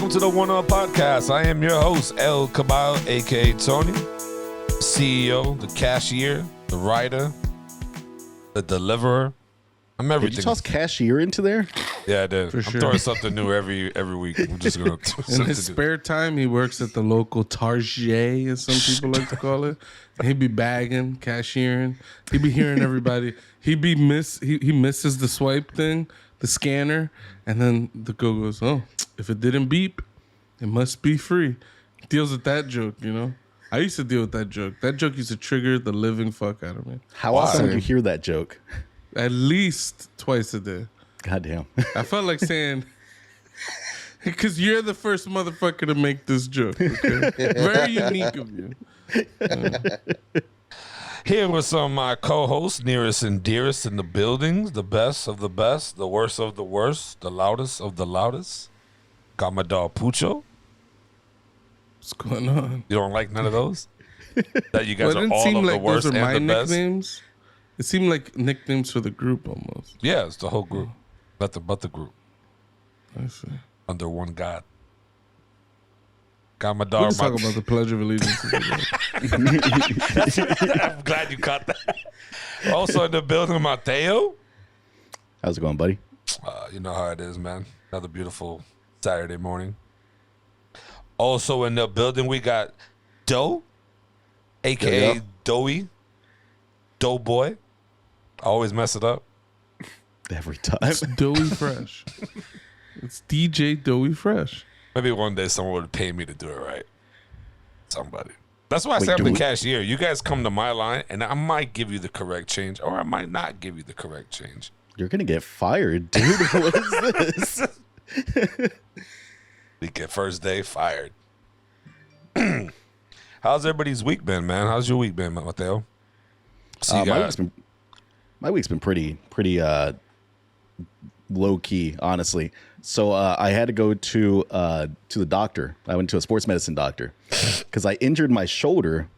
welcome to the One Up Podcast. I am your host, El Cabal, aka Tony, CEO, the cashier, the writer, the deliverer. I'm everything. Did you toss cashier into there? Yeah, I did. For I'm sure. throwing something new every week. I'm just gonna In his spare time, he works at the local Target, as some people like to call it. He'd be bagging, cashiering. He'd be hearing everybody. He misses the swipe thing, the scanner, and then the girl goes, "Oh, if it didn't beep, it must be free." He deals with that joke, you know. I used to deal with that joke. That joke used to trigger the living fuck out of me. How often do you hear that joke? At least twice a day. Goddamn. I felt like saying, because you're the first motherfucker to make this joke. Okay? Very unique of you. Here with some of my co-hosts, nearest and dearest in the buildings, the best of the best, the worst of the worst, the loudest of the loudest. Got my dog Pucho. What's going on? You don't like none of those? That you guys Well, it are didn't all seem of the like worst those are and my the best? nicknames. It seemed like nicknames for the group almost. Yeah, it's the whole group. Nothing but the group. I see. Under one God. Got my We'll dog. just talk about the Pledge of Allegiance. I'm glad you caught that. Also in the building, Mateo. How's it going, buddy? You know how it is, man. Another beautiful Saturday morning. Also in the building, we got Doe, a.k.a. Yeah. Doey. Doe Boy. I always mess it up. Every time. It's Doughy Fresh. It's DJ Doughy Fresh. Maybe one day someone would pay me to do it right. Somebody. That's why I Wait, say I'm do the we- cashier. You guys come to my line, and I might give you the correct change, or I might not give you the correct change. You're going to get fired, dude. What is this? We get first day fired. How's everybody's week been, man? How's your week been, Mateo? So you got- My week's been pretty low key, honestly. So I had to go to the doctor. I went to a sports medicine doctor because I injured my shoulder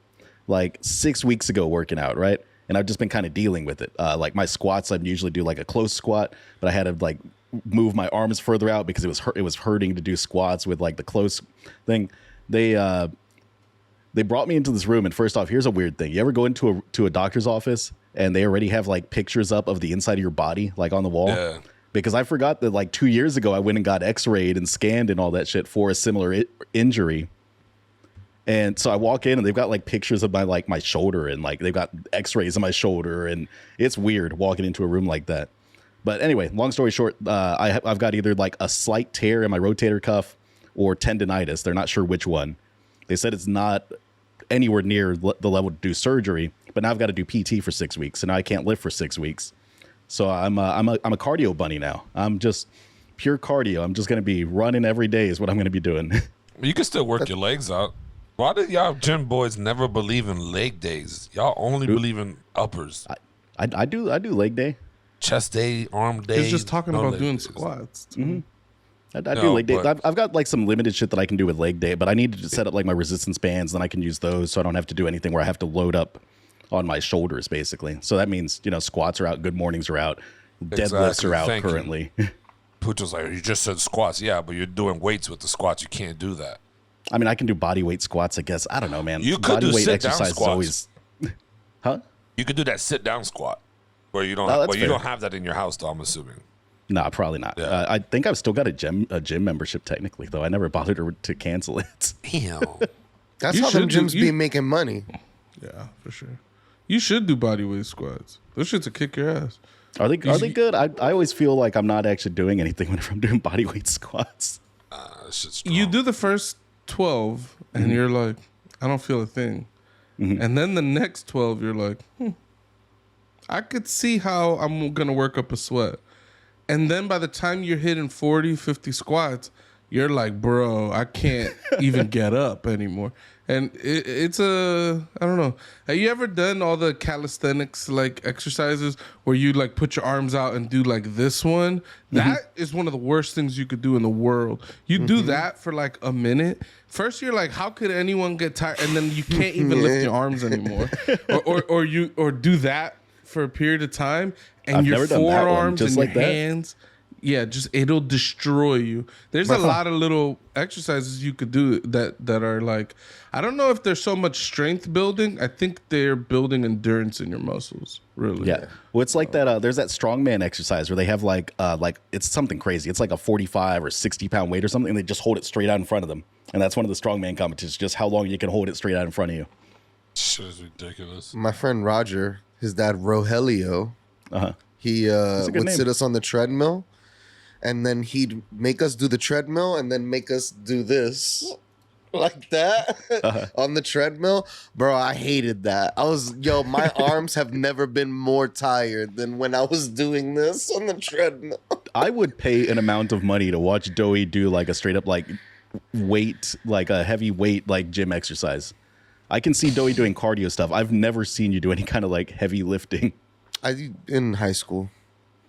like 6 weeks ago working out, right? And I've just been kind of dealing with it. Like my squats, I usually do like a close squat, but I had to like move my arms further out because it was hurting to do squats with like the close thing. They brought me into this room, and first off, here's a weird thing. You ever go into a doctor's office and they already have like pictures up of the inside of your body, like on the wall? Yeah. Because I forgot that like 2 years ago, I went and got x-rayed and scanned and all that shit for a similar injury. And so I walk in and they've got like pictures of my shoulder, and like they've got x-rays of my shoulder, and it's weird walking into a room like that. But anyway, long story short, I've got either like a slight tear in my rotator cuff or tendonitis. They're not sure which one. They said it's not anywhere near the level to do surgery, but now I've got to do PT for 6 weeks, and now I can't lift for 6 weeks. So I'm a cardio bunny now. I'm just pure cardio. I'm just going to be running every day is what I'm going to be doing. You can still work your legs out. Why did y'all gym boys never believe in leg days? Y'all only believe in uppers. I do leg day. Chest day, arm day. He's just talking no about leg doing days. squats. I do No, leg day. but- I've got like some limited shit that I can do with leg day, but I need to set up like my resistance bands, and I can use those so I don't have to do anything where I have to load up on my shoulders, basically. So that means, squats are out, good mornings are out, deadlifts Exactly. are out Thank you. currently. Pucho's like, you just said squats. Yeah, but you're doing weights with the squats. You can't do that. I mean, I can do body weight squats, I guess. I don't know, man. You could body do weight sit-down exercise is squats. always. Huh? You could do that sit down squat where you don't. Oh, that's Well, you fair. don't have that in your house, though. I'm assuming. Nah, probably not. Yeah. I think I've still got a gym membership technically, though. I never bothered to cancel it. Damn. That's You how them should do- gyms you- be making money. Yeah, for sure. You should do body weight squats. Those shits will kick your ass. Are they good? I always feel like I'm not actually doing anything whenever I'm doing body weight squats. That shit's strong. You do the first 12 and you're like, I don't feel a thing. And then the next 12, you're like, I could see how I'm going to work up a sweat. And then by the time you're hitting 40, 50 squats, you're like, bro, I can't even get up anymore. And it's I don't know. Have you ever done all the calisthenics like exercises where you like put your arms out and do like this one? That is one of the worst things you could do in the world. You do that for like a minute. First, you're like, how could anyone get tired? And then you can't even lift your arms anymore. or do that for a period of time, and I've your never done that one, forearms just and like your that. hands Yeah, just it'll destroy you. There's a lot of little exercises you could do that are like, I don't know if they're so much strength building. I think they're building endurance in your muscles. Really. Yeah. Well, it's like that. There's that strongman exercise where they have like it's something crazy. It's like a 45 or 60 pound weight or something, and they just hold it straight out in front of them. And that's one of the strongman competitions. Just how long you can hold it straight out in front of you. Shit is ridiculous. My friend Roger, his dad Rogelio, he would sit us on the treadmill, and then he'd make us do the treadmill and then make us do this like that on the treadmill. Bro, I hated that. My arms have never been more tired than when I was doing this on the treadmill. I would pay an amount of money to watch Doey do like a straight up like weight, like a heavy weight, like gym exercise. I can see Doey doing cardio stuff. I've never seen you do any kind of like heavy lifting. In high school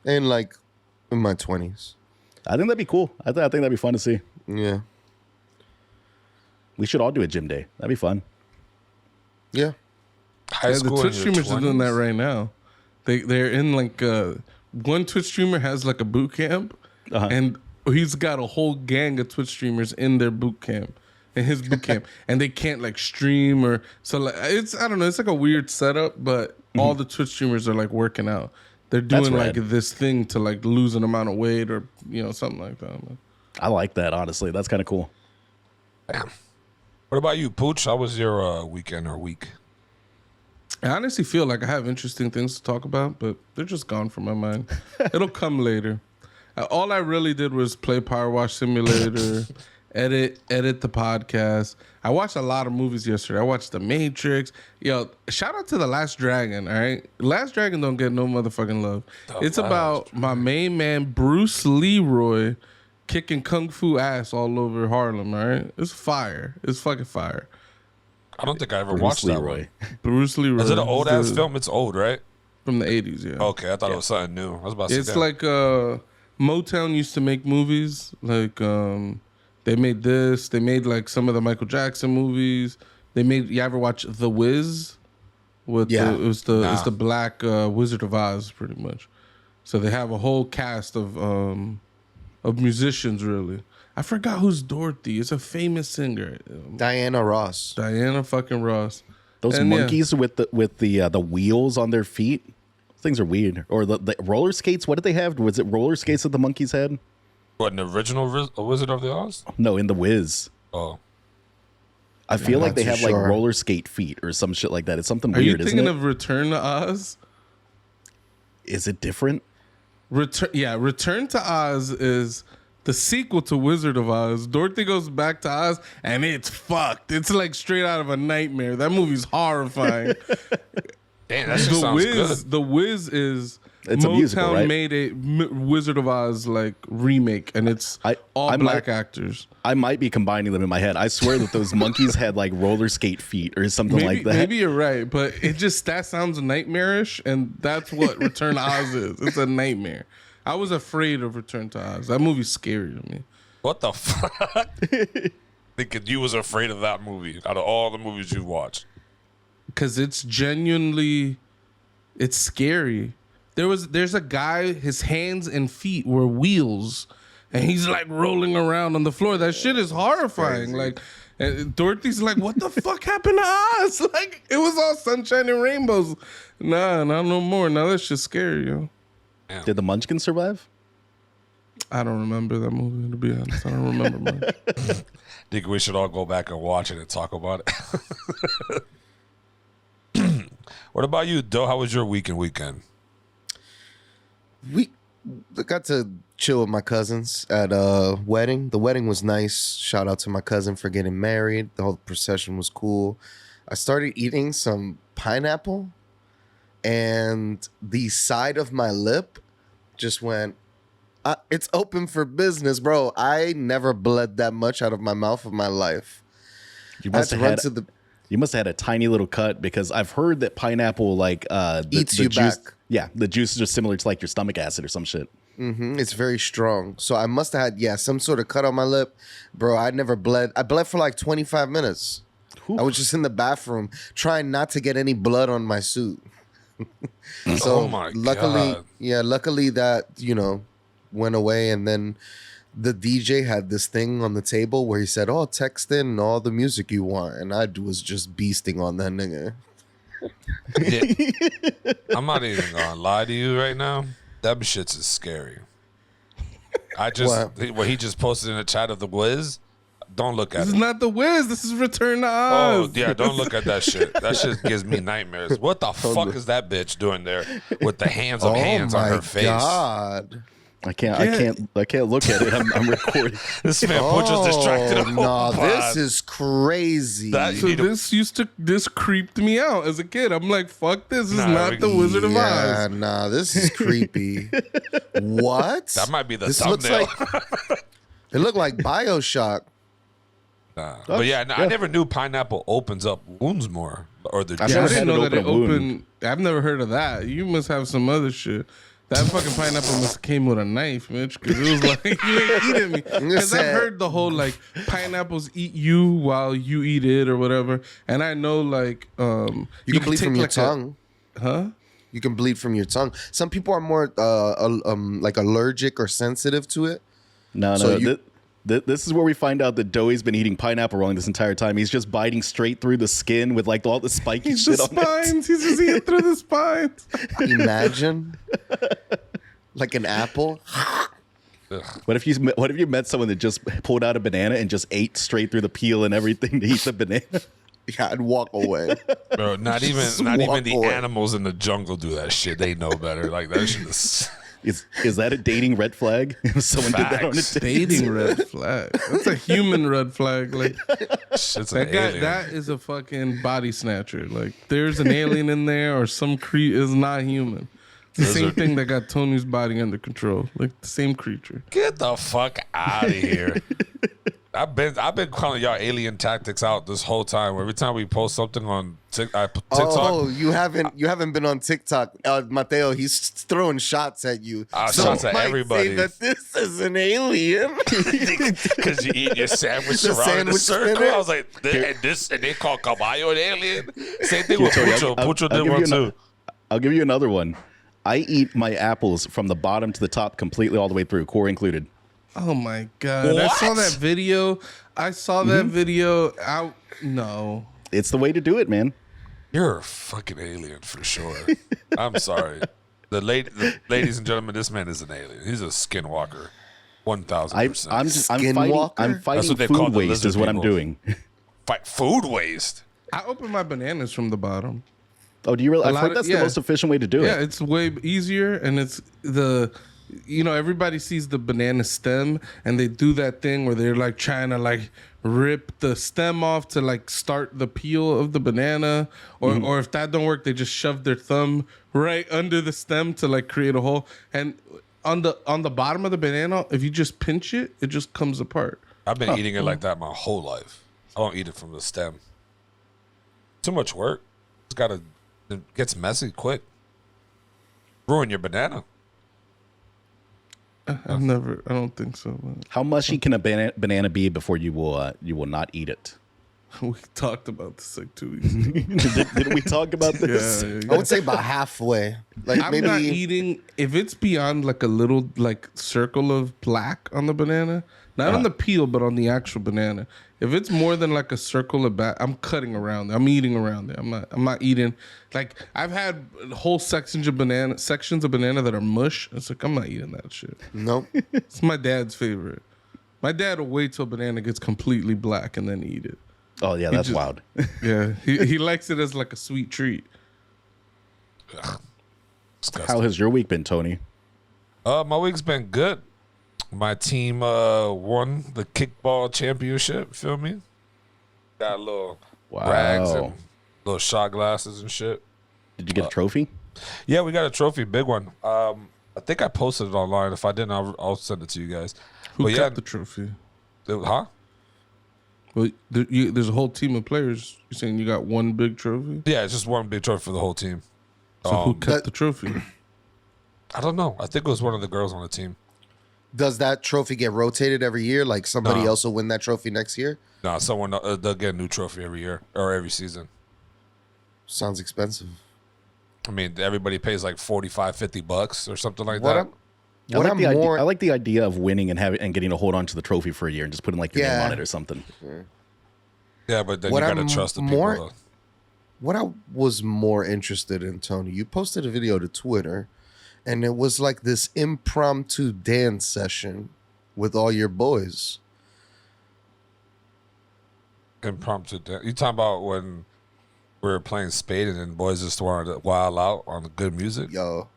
and like in my 20s. I think that'd be cool. I think that'd be fun to see. Yeah. We should all do a gym day. That'd be fun. Yeah. High The school Twitch in your streamers are doing 20s? that right now. They're in like one Twitch streamer has like a boot camp, and he's got a whole gang of Twitch streamers in their boot camp, in his boot camp, and they can't like stream or so. Like I don't know. It's like a weird setup, but all the Twitch streamers are like working out. They're doing like rad. this thing to like lose an amount of weight or something like that. I like that, honestly. That's kind of cool. Damn. What about you, Pooch? How was your weekend or week? I honestly feel like I have interesting things to talk about, but they're just gone from my mind. It'll come later. All I really did was play Power Wash Simulator, edit the podcast. I watched a lot of movies yesterday. I watched The Matrix. Yo, shout out to The Last Dragon, all right? Last Dragon don't get no motherfucking love. It's about my main man, Bruce Leroy, kicking kung fu ass all over Harlem, all right? It's fire. It's fucking fire. I don't think I ever watched that one. Bruce Leroy. Is it an old ass film? It's old, right? From the 80s, yeah. Okay, I thought it was something new. I was about to say It's that. like Motown used to make movies. Like they made this. They made like some of the Michael Jackson movies. They made. You ever watch The Wiz? With it was the Black Wizard of Oz, pretty much. So they have a whole cast of musicians. Really, I forgot who's Dorothy. It's a famous singer. Diana Ross. Diana fucking Ross. Those monkeys with the wheels on their feet. Things are weird. Or the roller skates. What did they have? Was it roller skates that the monkeys had? What, in the original Wizard of the Oz? No, in the Wiz. Oh. I feel like they too have like sure. roller skate feet or some shit like that. It's something Are you weird, isn't thinking it? of Return to Oz? Is it different? Return to Oz is the sequel to Wizard of Oz. Dorothy goes back to Oz, and it's fucked. It's like straight out of a nightmare. That movie's horrifying. Damn, that shit sounds good. The Wiz is It's a musical, Motown right? made a Wizard of Oz like remake, and it's all black actors. I might be combining them in my head. I swear that those monkeys had like roller skate feet or something like that. Maybe you're right, but that sounds nightmarish, and that's what Return to Oz is. It's a nightmare. I was afraid of Return to Oz. That movie's scary to me. What the fuck? Thinking you was afraid of that movie out of all the movies you watched. Because it's genuinely, it's scary. There's a guy, his hands and feet were wheels, and he's like rolling around on the floor. That shit is horrifying. Like, and Dorothy's like, what the fuck happened to us? Like, it was all sunshine and rainbows. Nah, not no more. Now that's just scary, yo. Did the Munchkins survive? I don't remember that movie, to be honest. I don't remember much. Think we should all go back and watch it and talk about it. What about you, Doe? How was your weekend? We got to chill with my cousins at a wedding. The wedding was nice. Shout out to my cousin for getting married. The whole procession was cool. I started eating some pineapple, and the side of my lip just went, it's open for business, bro. I never bled that much out of my mouth in my life. You must have run had to the You must have had a tiny little cut, because I've heard that pineapple eats the you juice, back. Yeah, the juices are similar to like your stomach acid or some shit. It's very strong. So I must have had, some sort of cut on my lip. Bro, I never bled. I bled for like 25 minutes. I was just in the bathroom trying not to get any blood on my suit. So Oh my luckily, God. luckily that, went away, and then the DJ had this thing on the table where he said, "Oh, text in all the music you want," and I was just beasting on that nigga. Yeah. I'm not even gonna lie to you right now. Them shits is scary. What he just posted in the chat of the Wiz. Don't look at This it. is not the Wiz. This is Return to Oh Oz. yeah, don't look at that shit. That shit gives me nightmares. What the fuck is that bitch doing there with the hands on her face? God. I can't look at it. I'm recording. This man Butcher's distracted. The whole No, pod. this is crazy. This creeped me out as a kid. I'm like, fuck this. This is not the Wizard of yeah, Oz. nah, this is creepy. What? That might be the this thumbnail. looks like it looked like BioShock. But yeah, I never knew pineapple opens up wounds more. Or the I've Yeah, I never didn't had know it that it open a wound. opened. I've never heard of that. You must have some other shit. That fucking pineapple must have came with a knife, Mitch, because it was like, you ain't eating me. Because I've heard the whole, like, pineapples eat you while you eat it or whatever. And I know, like, You can bleed from your tongue. Huh? You can bleed from your tongue. Some people are more like allergic or sensitive to it. No. So This is where we find out that Doey's been eating pineapple wrong this entire time. He's just biting straight through the skin with like all the spiky He's shit the on it. spines. He's just eating through the spines. Imagine like an apple. What if you met someone that just pulled out a banana and just ate straight through the peel and everything to eat the banana? Yeah, I'd walk away. Bro, not even the away. animals in the jungle do that shit. They know better. Like that shit is. Is that a dating red flag? If someone did that on a Facts. date? Dating red flag. That's a human red flag. Like Shit's an that guy. alien. That is a fucking body snatcher. Like there's an alien in there or some is not human. It's the same thing that got Tony's body under control. Like the same creature. Get the fuck out of here. I've been calling y'all alien tactics out this whole time. Every time we post something on TikTok. Oh, you haven't been on TikTok, Mateo. He's throwing shots at you. Shots at might everybody. Say that this is an alien Because you eat your sandwich The around in a sandwich circle. spinner? I was like, and they call Caballo an alien. Same thing with Tony, Pucho. I'll Pucho give did you one another- too. I'll give you another one. I eat my apples from the bottom to the top completely all the way through, core included. Oh my god! I saw What? that video. No. It's the way to do it, man. You're a fucking alien for sure. I'm sorry. The ladies and gentlemen, this man is an alien. He's a skinwalker. 1,000%. I'm fighting what they call food the waste lizard is what I'm people. doing. Fight food waste. I open my bananas from the bottom. Oh, do you realize? I've lot heard of- that's yeah. the most efficient way to do Yeah, it. it's way easier, and it's everybody sees the banana stem, and they do that thing where they're like trying to like rip the stem off to like start the peel of the banana, or if that don't work, they just shove their thumb right under the stem to like create a hole. And on the bottom of the banana, if you just pinch it, it just comes apart. I've been eating it like that my whole life. I don't eat it from the stem. Too much work. It gets messy quick. Ruin your banana. I don't think so. But How mushy can a banana be before you will not eat it? we talked about this like 2 weeks ago. Didn't we talk about this? Yeah. I would say about halfway. Like I'm maybe not eating if it's beyond like a little like circle of black on the banana, not on the peel, but on the actual banana. If it's more than like a circle of black, I'm cutting around it. I'm eating around it. I'm not eating. Like I've had whole sections of banana that are mush. It's like I'm not eating that shit. Nope. It's my dad's favorite. My dad will wait till banana gets completely black and then eat it. Oh yeah, that's wild. Yeah, he likes it as like a sweet treat. Disgusting. How has your week been, Tony? My week's been good. My team won the kickball championship. Feel me? Got a little rags and little shot glasses and shit. Did you get a trophy? Yeah, we got a trophy, big one. I think I posted it online. If I didn't, I'll send it to you guys. Who But got the trophy? Huh? Well, there's a whole team of players. You're saying you got one big trophy? Yeah, it's just one big trophy for the whole team. So who kept the trophy? I don't know. I think it was one of the girls on the team. Does that trophy get rotated every year? Like somebody else will win that trophy next year? No, someone they'll get a new trophy every year or every season. Sounds expensive. I mean, everybody pays like $45, $50 or something like What that. I'm I like the idea of winning and getting to hold on to the trophy for a year and just putting like your name on it or something. Yeah, but then you gotta trust the people. Though. What I was more interested in, Tony, you posted a video to Twitter, and it was like this impromptu dance session with all your boys. Impromptu dance. You talking about when we were playing spade and then boys just wanted to wild out on the good music? Yo,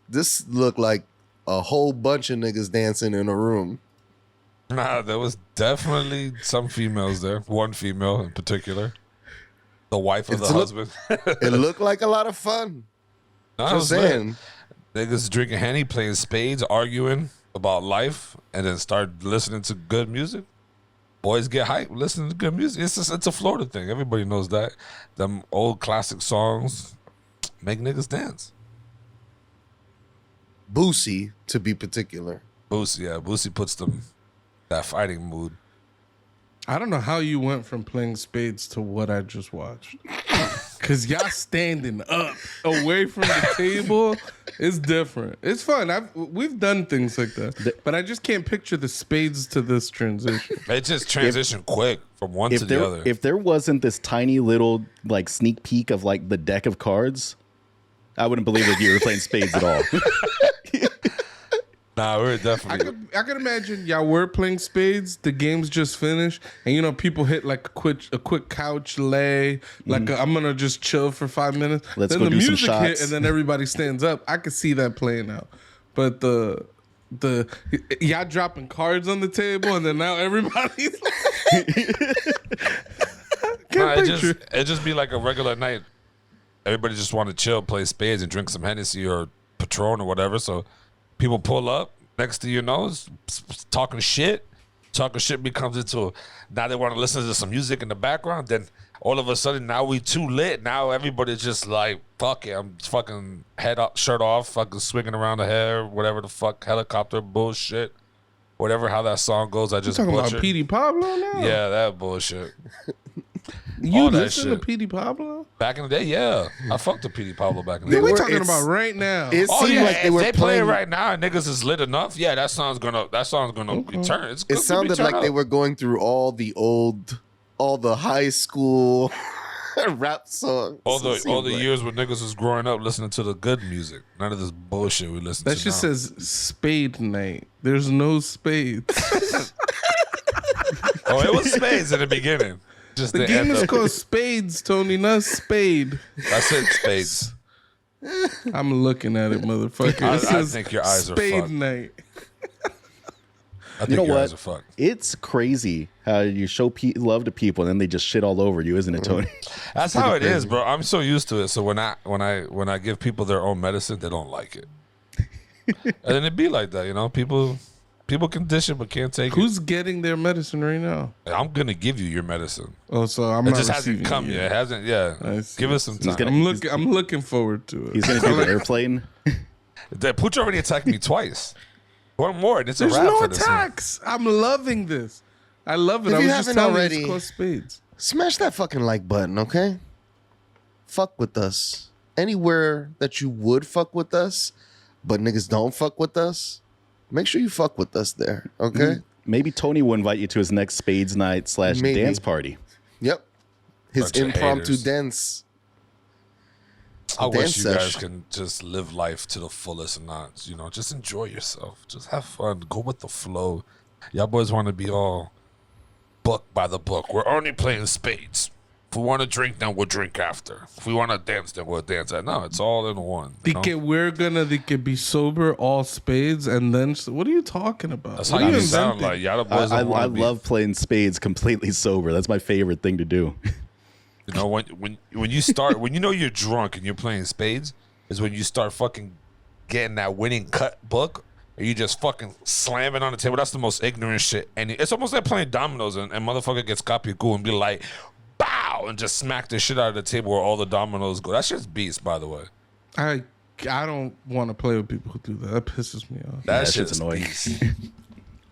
this looked like a whole bunch of niggas dancing in a room. Nah, there was definitely some females there. One female in particular. The wife of the husband. It looked like a lot of fun. No, just saying. Niggas drinking Henny, playing spades, arguing about life, and then start listening to good music. Boys get hyped listening to good music. It's a Florida thing. Everybody knows that. Them old classic songs make niggas dance. Boosie, to be particular. Boosie puts them that fighting mood. I don't know how you went from playing spades to what I just watched. Cause y'all standing up away from the table is different. It's fun. We've done things like that, but I just can't picture the spades to this transition. It just transitioned quick from one to the other. If there wasn't this tiny little like sneak peek of like the deck of cards, I wouldn't believe that you were playing spades at all. Nah, we're definitely. I could imagine y'all were playing spades. The game's just finished, and people hit like a quick couch lay, like I'm gonna just chill for 5 minutes. Let's then go the do music some shots. hit, and then everybody stands up. I could see that playing out, but the y'all dropping cards on the table, and then now everybody's. It just be like a regular night. Everybody just want to chill, play spades, and drink some Hennessy or Patron or whatever. So. People pull up, next to your nose, talking shit. Talking shit becomes into, now they want to listen to some music in the background. Then all of a sudden, now we too lit. Now everybody's just like, fuck it. I'm fucking head up, shirt off, fucking swinging around the hair, whatever the fuck, helicopter bullshit. Whatever, how that song goes, I just talking butchered. about Petey Pablo now? Yeah, that bullshit. You listen to Petey Pablo? Back in the day, yeah. I fucked to Petey Pablo back in the day. We're talking about right now. It seemed like they were playing right now and niggas is lit enough. Yeah, that song's gonna return. It sounded like they were going through all the high school rap songs. All the years when niggas was growing up listening to the good music. None of this bullshit we listen to. That just says spade night. There's no spades. Oh, it was spades in the beginning. Just the game is called Spades, Tony, not Spade. I said spades. I'm looking at it, motherfucker. I think your eyes are fucked. Spade night. I think your eyes are fucked. It's crazy how you show love to people and then they just shit all over you, isn't it, Tony? That's how it is, bro. I'm so used to it. So when I give people their own medicine, they don't like it. And then it be like that, People can dish it but can't take it. Who's getting their medicine right now? I'm gonna give you your medicine. Oh, so I'm it not just hasn't come yet. It hasn't. Yeah, give us some time. I'm looking forward to it. He's gonna do the airplane. Pooch already attacked me twice. One more, and it's There's a wrap no for this attacks. I'm loving this. I love it. If I you was just haven't telling already, you it's called Spades. Smash that fucking like button, okay? Fuck with us. Anywhere that you would fuck with us, but niggas don't fuck with us, make sure you fuck with us there, okay? Maybe Tony will invite you to his next Spades night / dance party. Yep. His Bunch of impromptu haters. dance. I wish you guys sesh. can just live life to the fullest and not, just enjoy yourself. Just have fun. Go with the flow. Y'all boys want to be all book by the book. We're only playing spades. If we want to drink, then we'll drink after. If we want to dance, then we'll dance. No, it's all in one. We're gonna be sober, all spades, and then what are you talking about? That's what how are you sound like. Y'all the boys I don't want to be. love playing spades completely sober. That's my favorite thing to do. When you start, when you know you're drunk and you're playing spades, is when you start fucking getting that winning cut book, or you just fucking slamming on the table. That's the most ignorant shit. And it's almost like playing dominoes and motherfucker gets copy cool and be like, bow, and just smack the shit out of the table where all the dominoes go. That shit's beast, by the way. I don't want to play with people who do that. That pisses me off. That shit's annoying.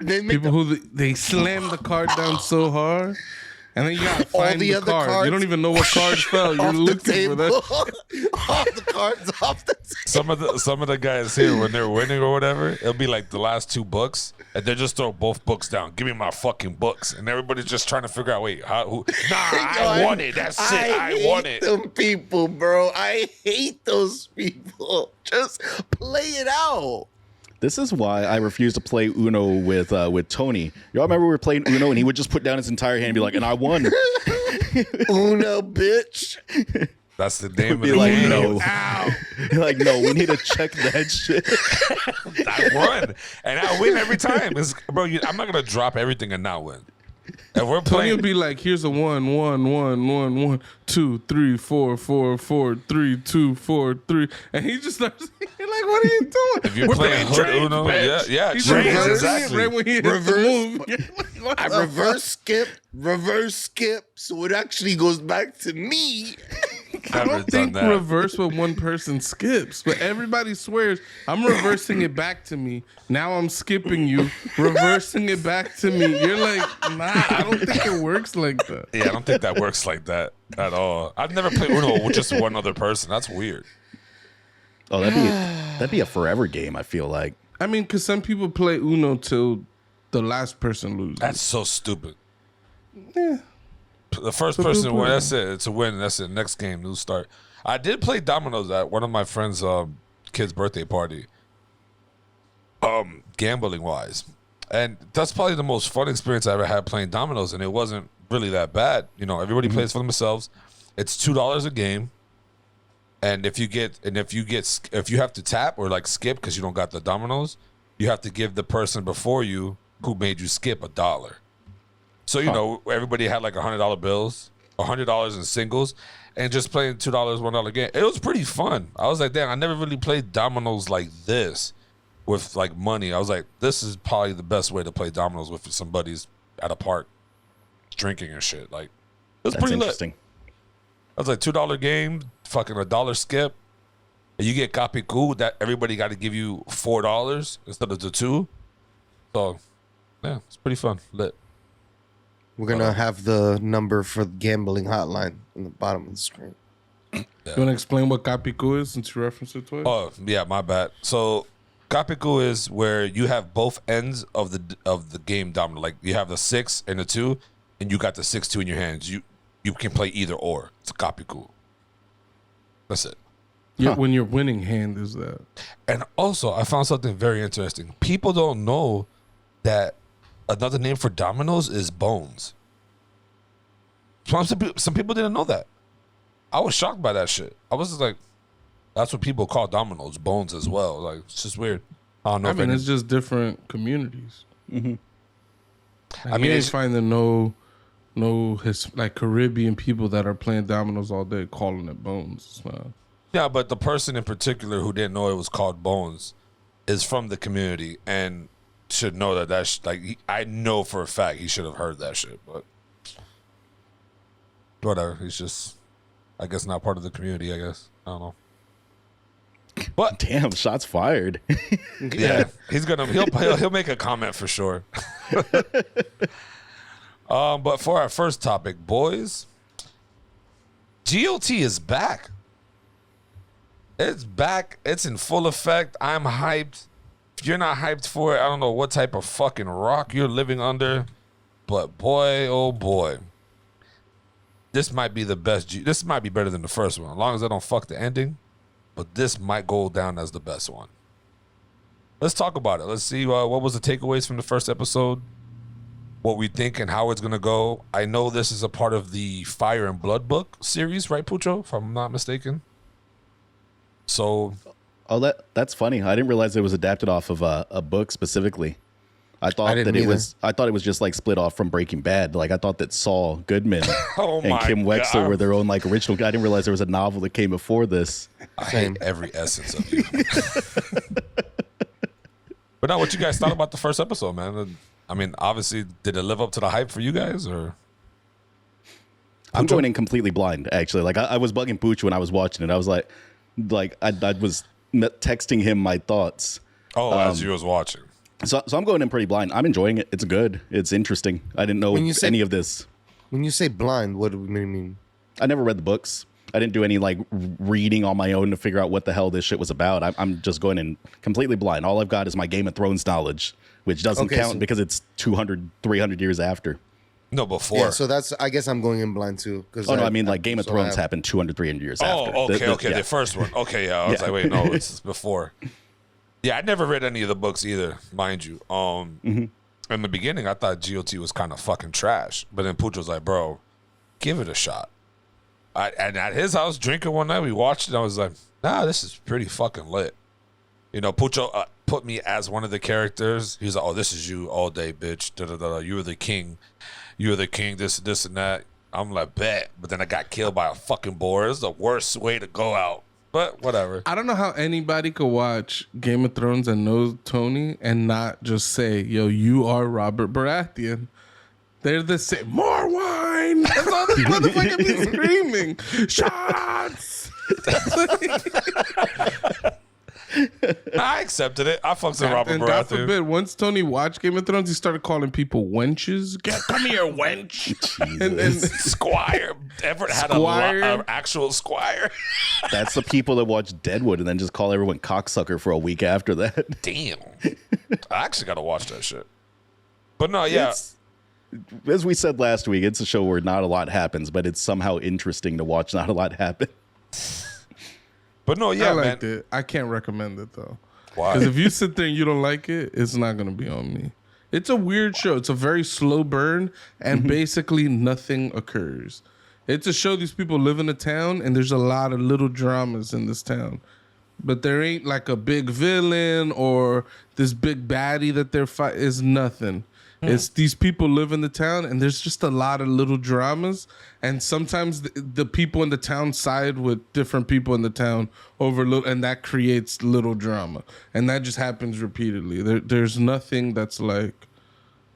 People who they slam the card down so hard, and then you gotta All find the the other card. You cards don't even know what cards fell. You're off the looking for table. that. All the cards off the table. Some of the guys here when they're winning or whatever, it'll be like the last 2 books, and they just throw both books down. Give me my fucking books, and everybody's just trying to figure out. Wait, I won it. That's it. I won it. Them people, bro. I hate those people. Just play it out. This is why I refuse to play Uno with Tony. Y'all remember we were playing Uno and he would just put down his entire hand and be like, and I won. Uno, bitch. That's the name of Be the like, game. no. Ow. Like, no, we need to check that shit. I won, and I win every time. Bro, I'm not gonna drop everything and not win. If we're Tony playing, will be like, here's a 1, 1, 1, 1, 1, 2, 3, 4, 4, 4, 3, 2, 4, 3, and he just starts. You're like, what are you doing? if you're playing Hood Uno, yeah, He's trades, reversing exactly. it right when he hits the move. You're like, what I the reverse skip, so it actually goes back to me. I Never don't done think that. reverse with one person skips, but everybody swears I'm reversing it back to me. Now I'm skipping you, reversing it back to me. You're like, nah, I don't think it works like that. Yeah, I don't think that works like that at all. I've never played Uno with just one other person. That's weird. Oh, that'd be a forever game, I feel like. I mean, because some people play Uno till the last person loses. That's so stupid. Yeah. The first person win, that's it. It's a win. That's it. Next game, new start. I did play dominoes at one of my friends' kid's birthday party. Gambling wise, and that's probably the most fun experience I ever had playing dominoes, and it wasn't really that bad. You know, everybody plays for themselves. It's $2 a game, and if you have to tap or like skip because you don't got the dominoes, you have to give the person before you who made you skip $1. So, you know, everybody had like $100 bills, $100 in singles, and just playing $2, $1 game. It was pretty fun. I was like, damn, I never really played dominoes like this with like money. I was like, this is probably the best way to play dominoes with somebody's at a park drinking and shit. Like, it was That's pretty interesting. lit. I was like, $2 game, fucking $1 skip. And you get kapiku, that everybody got to give you $4 instead of the 2. So, yeah, it's pretty fun. Lit. We're gonna have the number for the gambling hotline in the bottom of the screen. You want to explain what Kapiku is since you referenced it twice? Oh, yeah, my bad. So, kapiku is where you have both ends of the game domino. Like, you have the 6 and the 2, and you got the 6-2 in your hands. You can play either or. It's a kapiku. That's it. Yeah, when your winning hand is that. And also, I found something very interesting. People don't know that another name for dominoes is bones. Some people didn't know that. I was shocked by that shit. I was just like, that's what people call dominoes, bones as well. Like, it's just weird. I don't know. I mean, it's just different communities. Mm-hmm. I mean, it's finding no like Caribbean people that are playing dominoes all day calling it bones. Yeah, but the person in particular who didn't know it was called bones is from the community and should know that that's like, I know for a fact he should have heard that shit, but whatever. He's just, I guess, not part of the community. I guess, I don't know. But Damn, shots fired. yeah, he'll make a comment for sure. But for our first topic, boys, GOT is back. It's back. It's in full effect. I'm hyped. If you're not hyped for it, I don't know what type of fucking rock you're living under. But boy, oh boy. This might be the best. This might be better than the first one. As long as I don't fuck the ending. But this might go down as the best one. Let's talk about it. Let's see what was the takeaways from the first episode. What we think and how it's going to go. I know this is a part of the Fire and Blood book series, right, Pucho? If I'm not mistaken. So... Oh, that's funny. I didn't realize it was adapted off of a book specifically. I thought didn't that it either. was. I thought it was just like split off from Breaking Bad. Like I thought that Saul Goodman Oh and my Kim Wexler God. were their own like original. I didn't realize there was a novel that came before this. I hate every essence of you. But now, what you guys thought about the first episode, man? I mean, obviously, did it live up to the hype for you guys, or? I'm going in completely blind. Actually, like I was bugging Pooch when I was watching it. I was like I was texting him my thoughts. Oh, as you was watching. So I'm going in pretty blind. I'm enjoying it. It's good. It's interesting. I didn't know When you say- any of this. When you say blind, what do you mean? I never read the books. I didn't do any like reading on my own to figure out what the hell this shit was about. I'm just going in completely blind. All I've got is my Game of Thrones knowledge, which doesn't count because it's 200, 300 years after. No, before. Yeah, so I guess I'm going in blind too. I mean like Game of Thrones happened 200, 300 years after. Oh, okay, the first one. Okay, yeah. I was like, wait, no, it's before. Yeah, I never read any of the books either, mind you. In the beginning, I thought GOT was kind of fucking trash. But then Pooch was like, bro, give it a shot. And at his house, drinking one night, we watched it. And I was like, nah, this is pretty fucking lit. You know, Pucho put me as one of the characters. He was like, oh, this is you all day, bitch. Da-da-da-da. You were the king. You were the king, this and that. I'm like, bet. But then I got killed by a fucking boar. It's the worst way to go out. But whatever. I don't know how anybody could watch Game of Thrones and know Tony and not just say, yo, you are Robert Baratheon. They're the same. More wine. That's all this motherfucker be screaming. Shots. I accepted it. I fucked with Robert Baratheon. God forbid, once Tony watched Game of Thrones, he started calling people wenches. Come here, wench. and Squire. Everett had an actual squire. That's the people that watch Deadwood and then just call everyone cocksucker for a week after that. Damn. I actually got to watch that shit. But no, yeah. As we said last week, it's a show where not a lot happens, but it's somehow interesting to watch not a lot happen. But no, yeah, I liked it. I can't recommend it though. Why? Because if you sit there and you don't like it, it's not gonna be on me. It's a weird show. It's a very slow burn, and basically nothing occurs. It's a show these people live in a town, and there's a lot of little dramas in this town. But there ain't like a big villain or this big baddie that they're fighting. Is nothing. It's these people live in the town, and there's just a lot of little dramas. And sometimes the people in the town side with different people in the town over little, and that creates little drama. And that just happens repeatedly. There's nothing that's like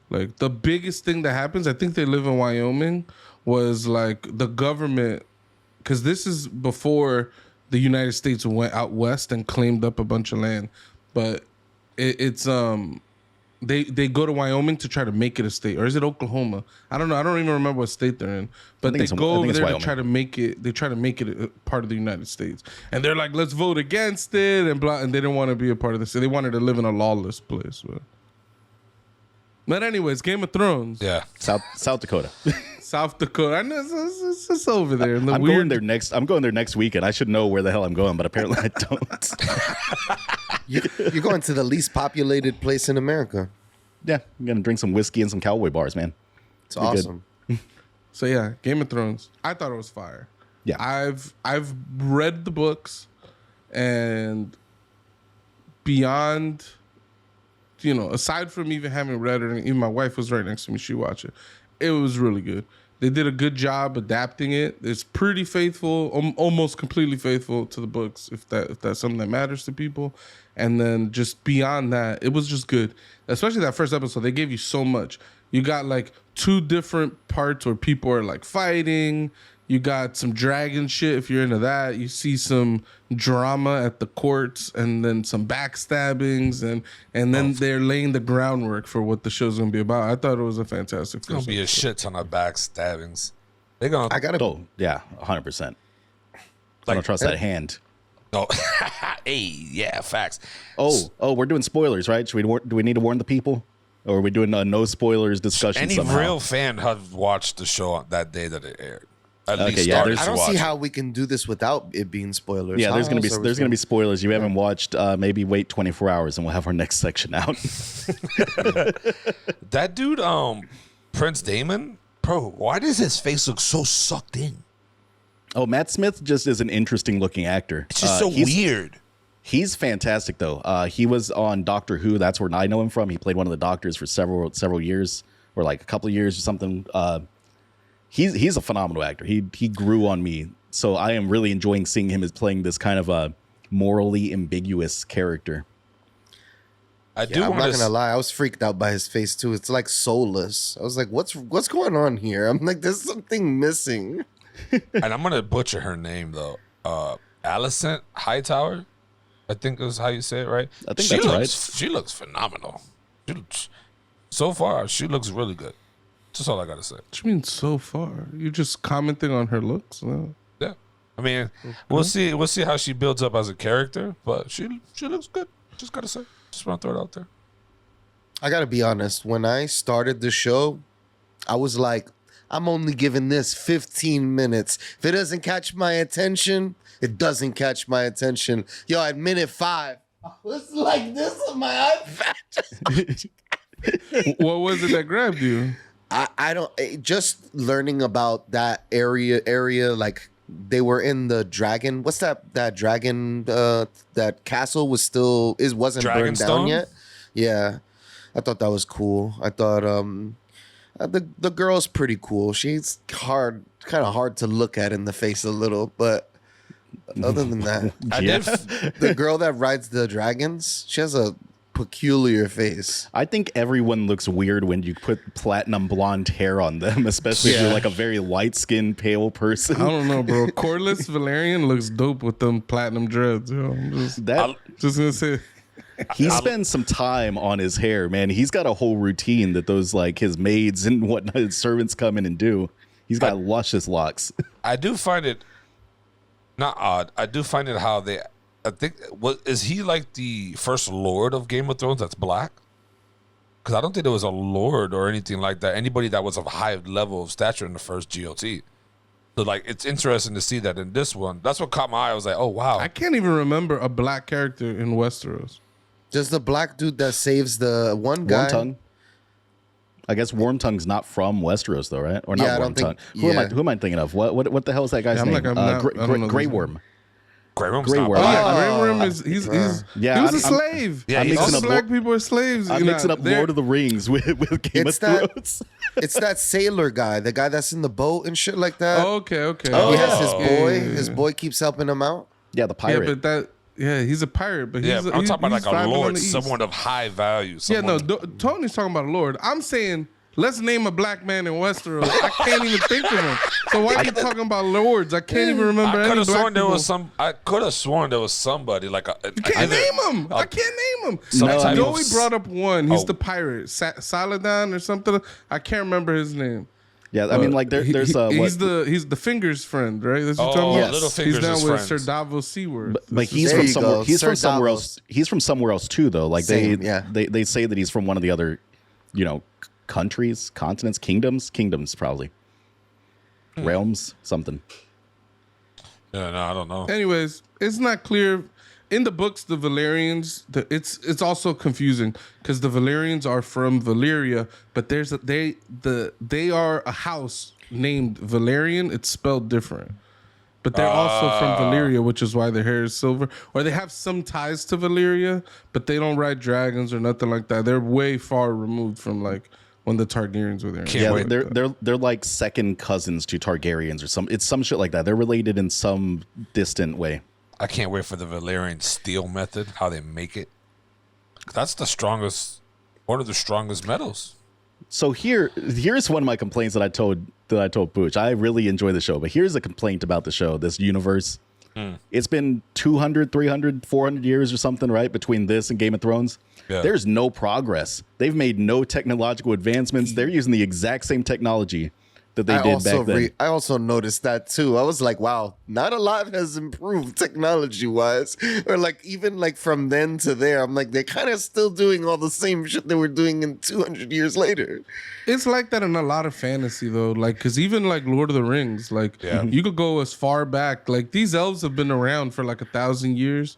the biggest thing that happens. I think they live in Wyoming. Was like the government, because this is before the United States went out west and claimed up a bunch of land, but it's They go to Wyoming to try to make it a state, or is it Oklahoma? I don't know. I don't even remember what state they're in. But they go over there to try to make it. They try to make it a part of the United States, and they're like, "Let's vote against it," and blah. And they didn't want to be a part of this. They wanted to live in a lawless place. But anyways, Game of Thrones. Yeah, South Dakota. South Dakota. I know it's over there. I'm going there next weekend. I should know where the hell I'm going, but apparently I don't. You're going to the least populated place in America. Yeah, I'm gonna drink some whiskey and some cowboy bars, man. It's awesome. So yeah, Game of Thrones. I thought it was fire. Yeah, I've read the books, and beyond, aside from even having read it, even my wife was right next to me. She watched it. It was really good. They did a good job adapting it. It's pretty faithful, almost completely faithful to the books, if that's something that matters to people. And then just beyond that, it was just good. Especially that first episode, they gave you so much. You got like 2 different parts where people are like fighting. You got some dragon shit if you're into that. You see some drama at the courts, and then some backstabbings, and then they're laying the groundwork for what the show's gonna be about. I thought it was a fantastic. It's gonna be a shit ton of backstabbings. They're gonna. I gotta. Oh yeah, 100%. I don't trust that hand. No. Hey, yeah, facts. Oh, we're doing spoilers, right? Do we need to warn the people? Or are we doing a no spoilers discussion? Any somehow? real fan have watched the show on that day that it aired. At least yeah, started I to don't watch see it. how we can do this without it being spoilers. Yeah, there's gonna be spoilers. You haven't watched. Maybe wait 24 hours and we'll have our next section out. That dude, Prince Damon, bro, why does his face look so sucked in? Oh, Matt Smith just is an interesting looking actor. It's just so weird. He's fantastic though. He was on Doctor Who. That's where I know him from. He played one of the doctors for several years, or like a couple of years or something. He's a phenomenal actor. He grew on me. So I am really enjoying seeing him as playing this kind of a morally ambiguous character. I'm not gonna lie, I was freaked out by his face too. It's like soulless. I was like, what's going on here? I'm like, there's something missing. And I'm gonna butcher her name though. Alicent Hightower, I think is how you say it, right? I think that's right. She looks phenomenal. So far, she looks really good. That's all I gotta say. What you mean so far? You just commenting on her looks? No. Yeah, I mean, we'll see. We'll see how she builds up as a character, but she looks good. Just gotta say. Just want to throw it out there. I gotta be honest. When I started the show, I was like, I'm only giving this 15 minutes. If it doesn't catch my attention, it doesn't catch my attention. Yo, at minute 5, I was like this on my iPad. What was it that grabbed you? I don't just learning about that area like they were in the dragon. What's that dragon that castle wasn't burned down yet? Yeah. I thought that was cool. I thought the girl's pretty cool. She's kind of hard to look at in the face a little, but other than that, the girl that rides the dragons, she has a peculiar face. I think everyone looks weird when you put platinum blonde hair on them, especially if you're like a very light-skinned, pale person. I don't know, bro. Corliss Valerian looks dope with them platinum dreads. Yo. I'm just gonna say. He spends some time on his hair, man. He's got a whole routine that those like his maids and whatnot, his servants come in and do. He's got luscious locks. I do find it not odd. I do find it how they. I think is he like the first Lord of Game of Thrones that's black? Because I don't think there was a Lord or anything like that. Anybody that was of high level of stature in the first GOT. So like it's interesting to see that in this one. That's what caught my eye. I was like, oh wow. I can't even remember a black character in Westeros. Just the black dude that saves the one guy. Wormtongue. I guess Wormtongue's not from Westeros though, right? Or not Yeah, I don't Wormtongue. think- Who am I thinking of? What the hell is that guy's Yeah, I'm name? like, I don't know Grey this Worm. Grey Worm's Grey not Worm. Oh black. yeah, Grey Worm is he was a slave. Yeah, all he's the mixing black people are slaves. I'm mixing up Lord of the Rings with Game It's of that- Thrones. It's that sailor guy, the guy that's in the boat and shit like that. Oh, okay. He has his Yeah, boy. yeah, yeah. His boy keeps helping him out. Yeah, the pirate. but he's a pirate. But Yeah, he's I'm talking about he's like a vibing on Lord, the east. someone of high value. Yeah, no, Someone, Tony's talking about a Lord. I'm saying let's name a black man in Westeros. I can't even think of him. So why are you talking about lords? I can't even remember I any could have black sworn there people. was some. I could have sworn there was somebody like a. You can't name him. I can't name him. Some type Joey of- brought up one. He's Oh. the pirate, Saladin or something. I can't remember his name. Yeah, I mean, like there's he's what, the Fingers friend, right? That's what Oh, you're talking about. Little He's Fingers down is with friends. Sir Davos Seaworth. but he's There from you somewhere. go. He's Sir from somewhere Davos. else. He's from somewhere else too, though. Like Same, they say that he's from one of the other, countries, continents, kingdoms probably, realms, something. Yeah, no, I don't know. Anyways, it's not clear. In the books, the Valerians, it's also confusing because the Valerians are from Valyria, but they are a house named Valerian. It's spelled different. But they're also from Valyria, which is why their hair is silver. Or they have some ties to Valyria, but they don't ride dragons or nothing like that. They're way far removed from like when the Targaryens were there. Can't Yeah, wait. they're like second cousins to Targaryens or it's some shit like that. They're related in some distant way. I can't wait for the Valerian steel method, how they make it. That's one of the strongest metals. So here's one of my complaints that I told Pooch. I really enjoy the show, but here's a complaint about the show, this universe. It's been 200, 300, 400 years or something, right? Between this and Game of Thrones. Yeah. There's no progress. They've made no technological advancements. They're using the exact same technology that they did back then. I also noticed that too. I was like, wow, not a lot has improved technology wise. Or like even like from then to there, I'm like, they're kind of still doing all the same shit they were doing in 200 years later. It's like that in a lot of fantasy though, like because even like Lord of the Rings, like you could go as far back. Like these elves have been around for like 1,000 years.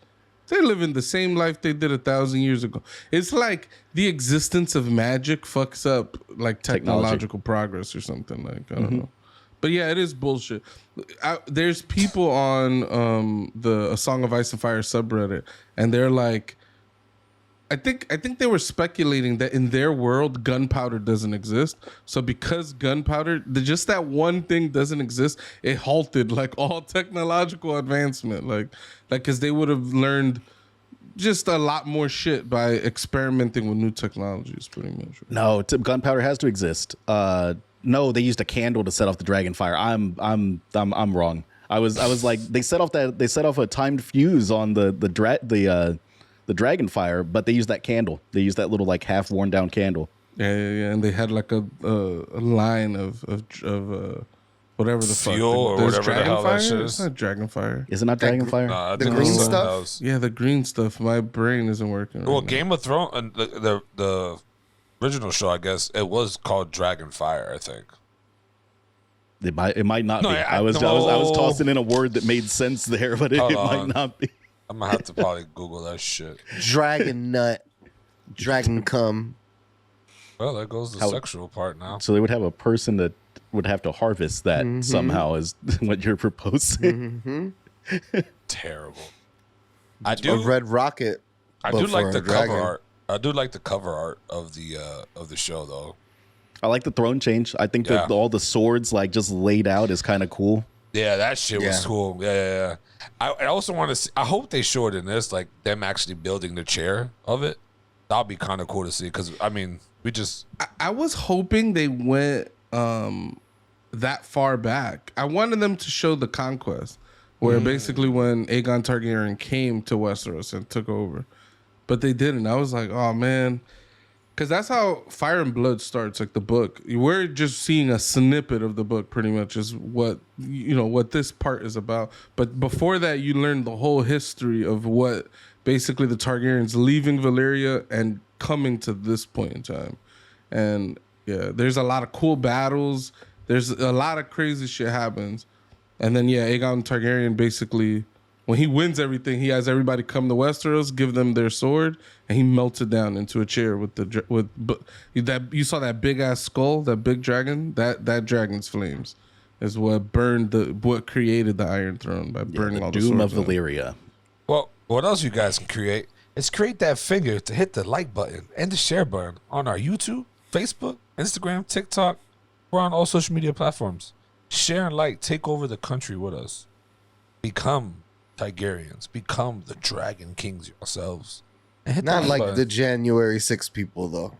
They're living the same life they did 1,000 years ago. It's like the existence of magic fucks up like technological progress or something. Like I don't know. But yeah, it is bullshit. There's people on the A Song of Ice and Fire subreddit, and they're like, I think they were speculating that in their world, gunpowder doesn't exist. So because gunpowder, just that one thing doesn't exist, it halted like all technological advancement. Like because they would have learned just a lot more shit by experimenting with new technologies, pretty much. No, gunpowder has to exist. No, they used a candle to set off the dragon fire. I'm wrong. I was like, they set off a timed fuse on the dragon fire, but they used that candle. They used that little like half worn down candle. Yeah. And they had like a line of whatever the Fuel fuck. or There's whatever the hell that shit It's is. not Dragonfire. Is it not Dragonfire? I The think green it's stuff? else. Yeah, the green stuff. My brain isn't working. Well, right Game of Thrones, and the original show, I guess it was called Dragonfire. I think. It might not No, be. I I was no. tossing in a word that made sense there, but it Hold might on. not be. I'm gonna have to probably Google that shit. Dragon nut, dragon cum. Well, there goes the How- sexual part now. So they would have a person that would have to harvest that somehow, is what you're proposing. Terrible. I A do. red rocket. I but do like for the a dragon. cover art. I do like the cover art of the show, though. I like the throne change. I think that Yeah. all the swords like just laid out is kind of cool. Yeah, that shit was Yeah. cool. Yeah. I also want to see. I hope they show it in this, like them actually building the chair of it. That'd be kind of cool to see, because I mean, we just I was hoping they went that far back. I wanted them to show the conquest, where basically when Aegon Targaryen came to Westeros and took over, but they didn't. I was like, oh man, because that's how Fire and Blood starts, like the book. We're just seeing a snippet of the book, pretty much, is what what this part is about. But before that, you learn the whole history of what basically the Targaryens leaving Valyria and coming to this point in time. And yeah, there's a lot of cool battles. There's a lot of crazy shit happens. And then yeah, Aegon Targaryen basically, when he wins everything, he has everybody come to Westeros, give them their sword, and he melted down into a chair with that. You saw that big ass skull, that big dragon. That dragon's flames is what what created the Iron Throne by burning the all the doom of swords out. Valyria. well, what else you guys can create is create that finger to hit the like button and the share button on our YouTube, Facebook, Instagram, TikTok. We're on all social media platforms. Share and like, take over the country with us. Become Tigerians. Become the Dragon Kings yourselves. And hit the Not like button. the January 6 people, though.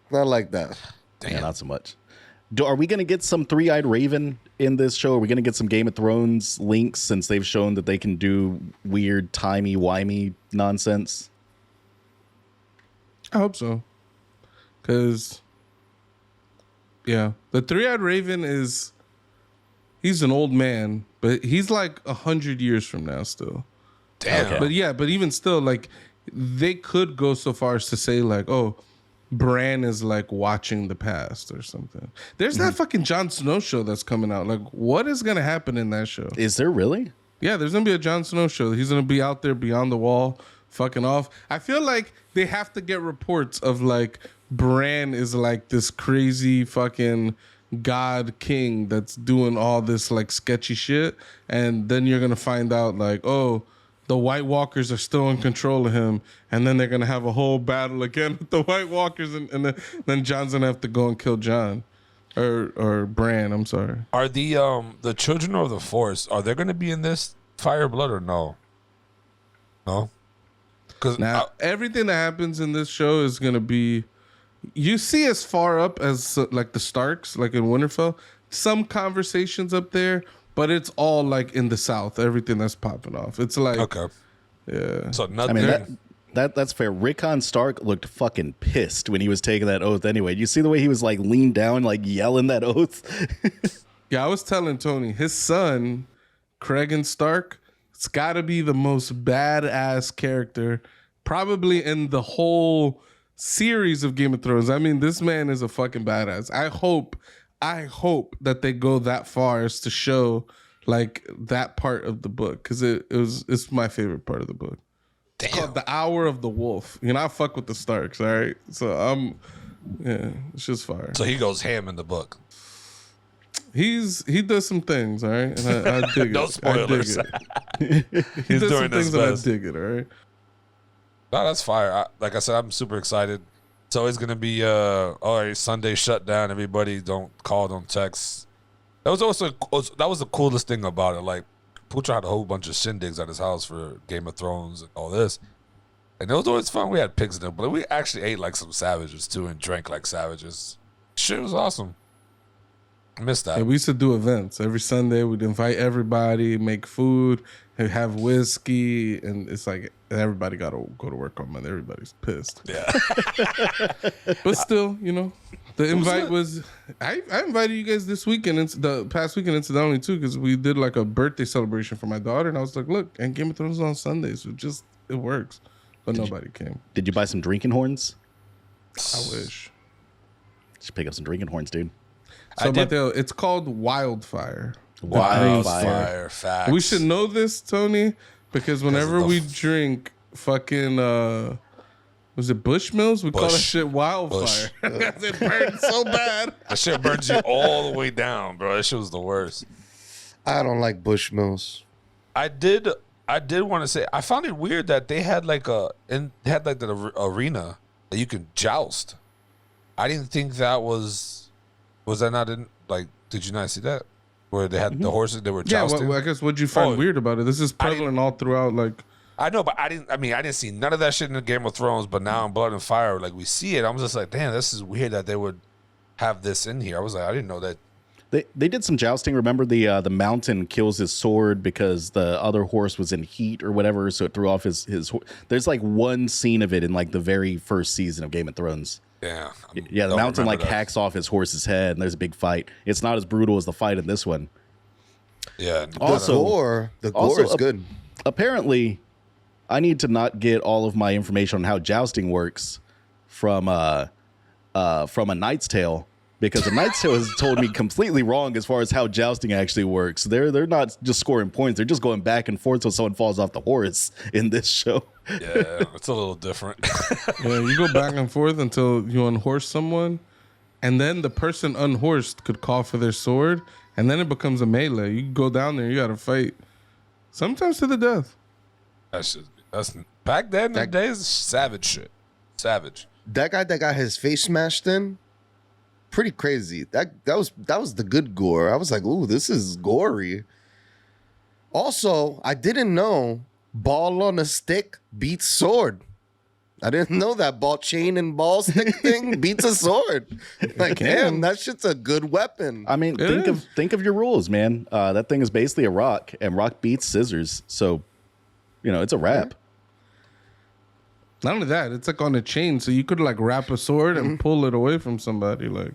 Not like that. Damn. Yeah, not so much. Are we going to get some Three-Eyed Raven in this show? Are we going to get some Game of Thrones links, since they've shown that they can do weird, timey-wimey nonsense? I hope so. Because, yeah, the Three-Eyed Raven he's an old man, but he's like 100 years from now still. Damn. Okay. But yeah, but even still, like, they could go so far as to say, like, oh, Bran is like watching the past or something. There's that fucking Jon Snow show that's coming out. Like, what is going to happen in that show? Is there really? Yeah, there's going to be a Jon Snow show. He's going to be out there beyond the wall, fucking off. I feel like they have to get reports of, like, Bran is like this crazy fucking god king that's doing all this, like, sketchy shit. And then you're going to find out, like, oh, the White Walkers are still in control of him, and then they're gonna have a whole battle again with the White Walkers, and then Jon's gonna have to go and kill Jon, or Bran. I'm sorry. Are the Children of the Forest, are they going to be in this Fire Blood or no? No? Because Now everything that happens in this show is gonna be, you see as far up as like the Starks, like in Winterfell, some conversations up there. But it's all like in the South, everything that's popping off. It's like, okay. yeah. So I nothing. mean, that's fair. Rickon Stark looked fucking pissed when he was taking that oath anyway. You see the way he was like leaned down, like yelling that oath? Yeah, I was telling Tony, his son, Cregan Stark, it's got to be the most badass character probably in the whole series of Game of Thrones. I mean, this man is a fucking badass. I hope that they go that far as to show like that part of the book, because it's my favorite part of the book. It's called The Hour of the Wolf. You know, I fuck with the Starks, all right? So it's just fire. So he goes ham in the book. He does some things, all right? And I dig it. No spoilers. I dig it. He He's does doing some his things and I best. dig it, all right? No, that's fire. Like I said, I'm super excited. It's always gonna be all right, Sunday shutdown. Everybody don't call, don't text. That was the coolest thing about it. Like Pucha had a whole bunch of shindigs at his house for Game of Thrones and all this, and it was always fun. We had pigs in there, but we actually ate like some savages too and drank like savages. Shit was awesome. I missed that. Yeah, we used to do events every Sunday. We'd invite everybody, make food, and have whiskey, and it's like everybody got to go to work on Monday. Everybody's pissed. Yeah. But still, the invite was. I invited you guys this weekend, the past weekend, incidentally too, because we did like a birthday celebration for my daughter, and I was like, look, and Game of Thrones is on Sundays, so it works. But nobody came. Did you buy some drinking horns? I wish. Just pick up some drinking horns, dude. So Mateo, it's called Wildfire. Wildfire. Facts. We should know this, Tony, because whenever we drink fucking was it Bushmills? We call that shit Wildfire. It burns so bad. That shit burns you all the way down, bro. That shit was the worst. I don't like Bushmills. I did want to say I found it weird that they had like the arena that you could joust. I didn't think that was that not in, like, did you not see that? Where they had the horses, they were jousting? Yeah, I guess what'd you find weird about it? This is prevalent all throughout, like... I know, but I didn't see none of that shit in the Game of Thrones, but now in Blood and Fire, like, we see it. I'm just like, damn, this is weird that they would have this in here. I was like, I didn't know that. They did some jousting. Remember the mountain kills his sword because the other horse was in heat or whatever, so it threw off his There's like one scene of it in like the very first season of Game of Thrones. Yeah. Yeah, the mountain like hacks off his horse's head, and there's a big fight. It's not as brutal as the fight in this one. Yeah. Also, the gore is good. Apparently, I need to not get all of my information on how jousting works from A Knight's Tale, because A Knight's Tale has told me completely wrong as far as how jousting actually works. They're not just scoring points; they're just going back and forth so someone falls off the horse in this show. Yeah, it's a little different. Yeah, you go back and forth until you unhorse someone, and then the person unhorsed could call for their sword, and then it becomes a melee. You go down there, you got to fight, sometimes to the death. That's back then in the days, savage shit. Savage. That guy that got his face smashed in, pretty crazy. That was the good gore. I was like, ooh, this is gory. Also, I didn't know ball on a stick beats sword. I didn't know that ball chain and ball stick thing beats a sword. Like, damn, that shit's a good weapon. I mean, think of your rules, man. That thing is basically a rock, and rock beats scissors. So, it's a wrap. Not only that, it's like on a chain, so you could like wrap a sword and pull it away from somebody, like.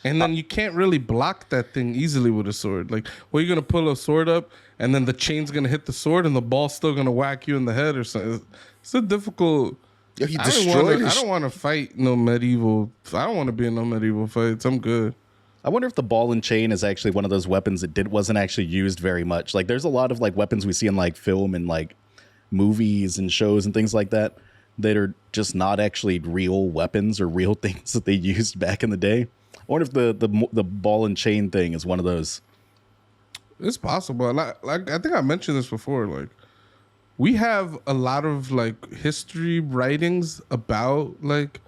And then you can't really block that thing easily with a sword. Like, well, you're gonna pull a sword up, and then the chain's gonna hit the sword, and the ball's still gonna whack you in the head or something. It's a difficult. Yeah, he I destroyed. don't want to fight no medieval. I don't want to be in no medieval fights. I'm good. I wonder if the ball and chain is actually one of those weapons that wasn't actually used very much. Like, there's a lot of like weapons we see in like film and like movies and shows and things like that are just not actually real weapons or real things that they used back in the day. I wonder if the ball and chain thing is one of those. It's possible. Like I think I mentioned this before. Like, we have a lot of like history writings about like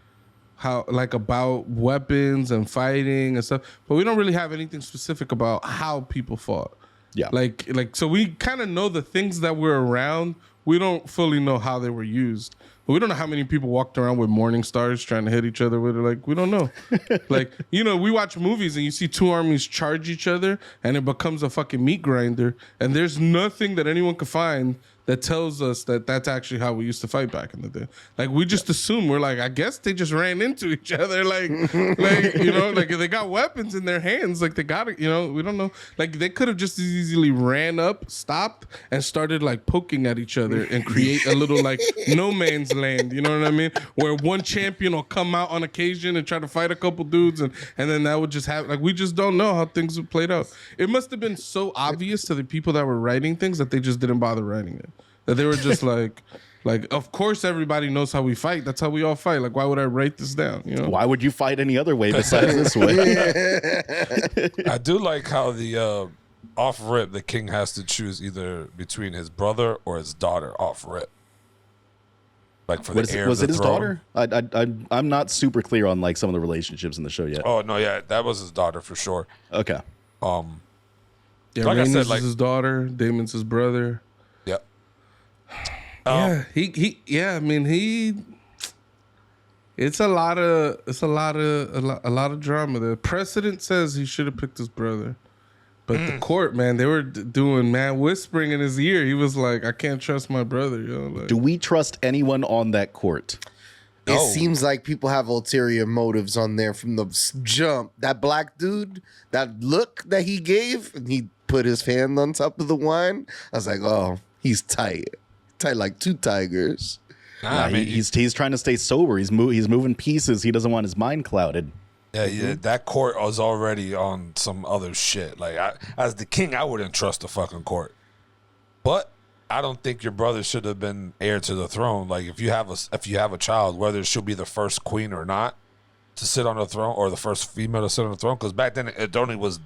how about weapons and fighting and stuff, but we don't really have anything specific about how people fought. Yeah. Like so we kind of know the things that were around. We don't fully know how they were used. But we don't know how many people walked around with morning stars trying to hit each other with it. Like, we don't know. Like, we watch movies and you see two armies charge each other and it becomes a fucking meat grinder. And there's nothing that anyone can find that tells us that that's actually how we used to fight back in the day. Like, we just assume, we're like, I guess they just ran into each other. Like they got weapons in their hands. Like, they got it, we don't know. Like, they could have just as easily ran up, stopped, and started, like, poking at each other and create a little, like, no man's land. You know what I mean? Where one champion will come out on occasion and try to fight a couple dudes, and then that would just happen. Like, we just don't know how things would played out. It must have been so obvious to the people that were writing things that they just didn't bother writing it. That they were just like, of course everybody knows how we fight. That's how we all fight. Like, why would I write this down? Why would you fight any other way besides this way? I do like how the off rip the king has to choose either between his brother or his daughter off rip. Like for the heir was of the it his throne. daughter? I'm not super clear on like some of the relationships in the show yet. Oh no, yeah, that was his daughter for sure. Okay. Yeah, like I said, Rhaenys is his daughter. Daemon's his brother. Yep. Yeah, he. Yeah, I mean, It's a lot of drama. The precedent says he should have picked his brother. But the court, man, they were doing whispering in his ear. He was like, I can't trust my brother. Like, do we trust anyone on that court? It seems like people have ulterior motives on there from the jump. That black dude, that look that he gave, and he put his hand on top of the wine. I was like, oh, he's tight like two tigers. Nah, he's trying to stay sober. He's moving pieces. He doesn't want his mind clouded. Yeah, that court was already on some other shit. Like, as the king, I wouldn't trust the fucking court. But I don't think your brother should have been heir to the throne. Like, if you have a child, whether she'll be the first queen or not to sit on the throne, or the first female to sit on the throne, because back then it only was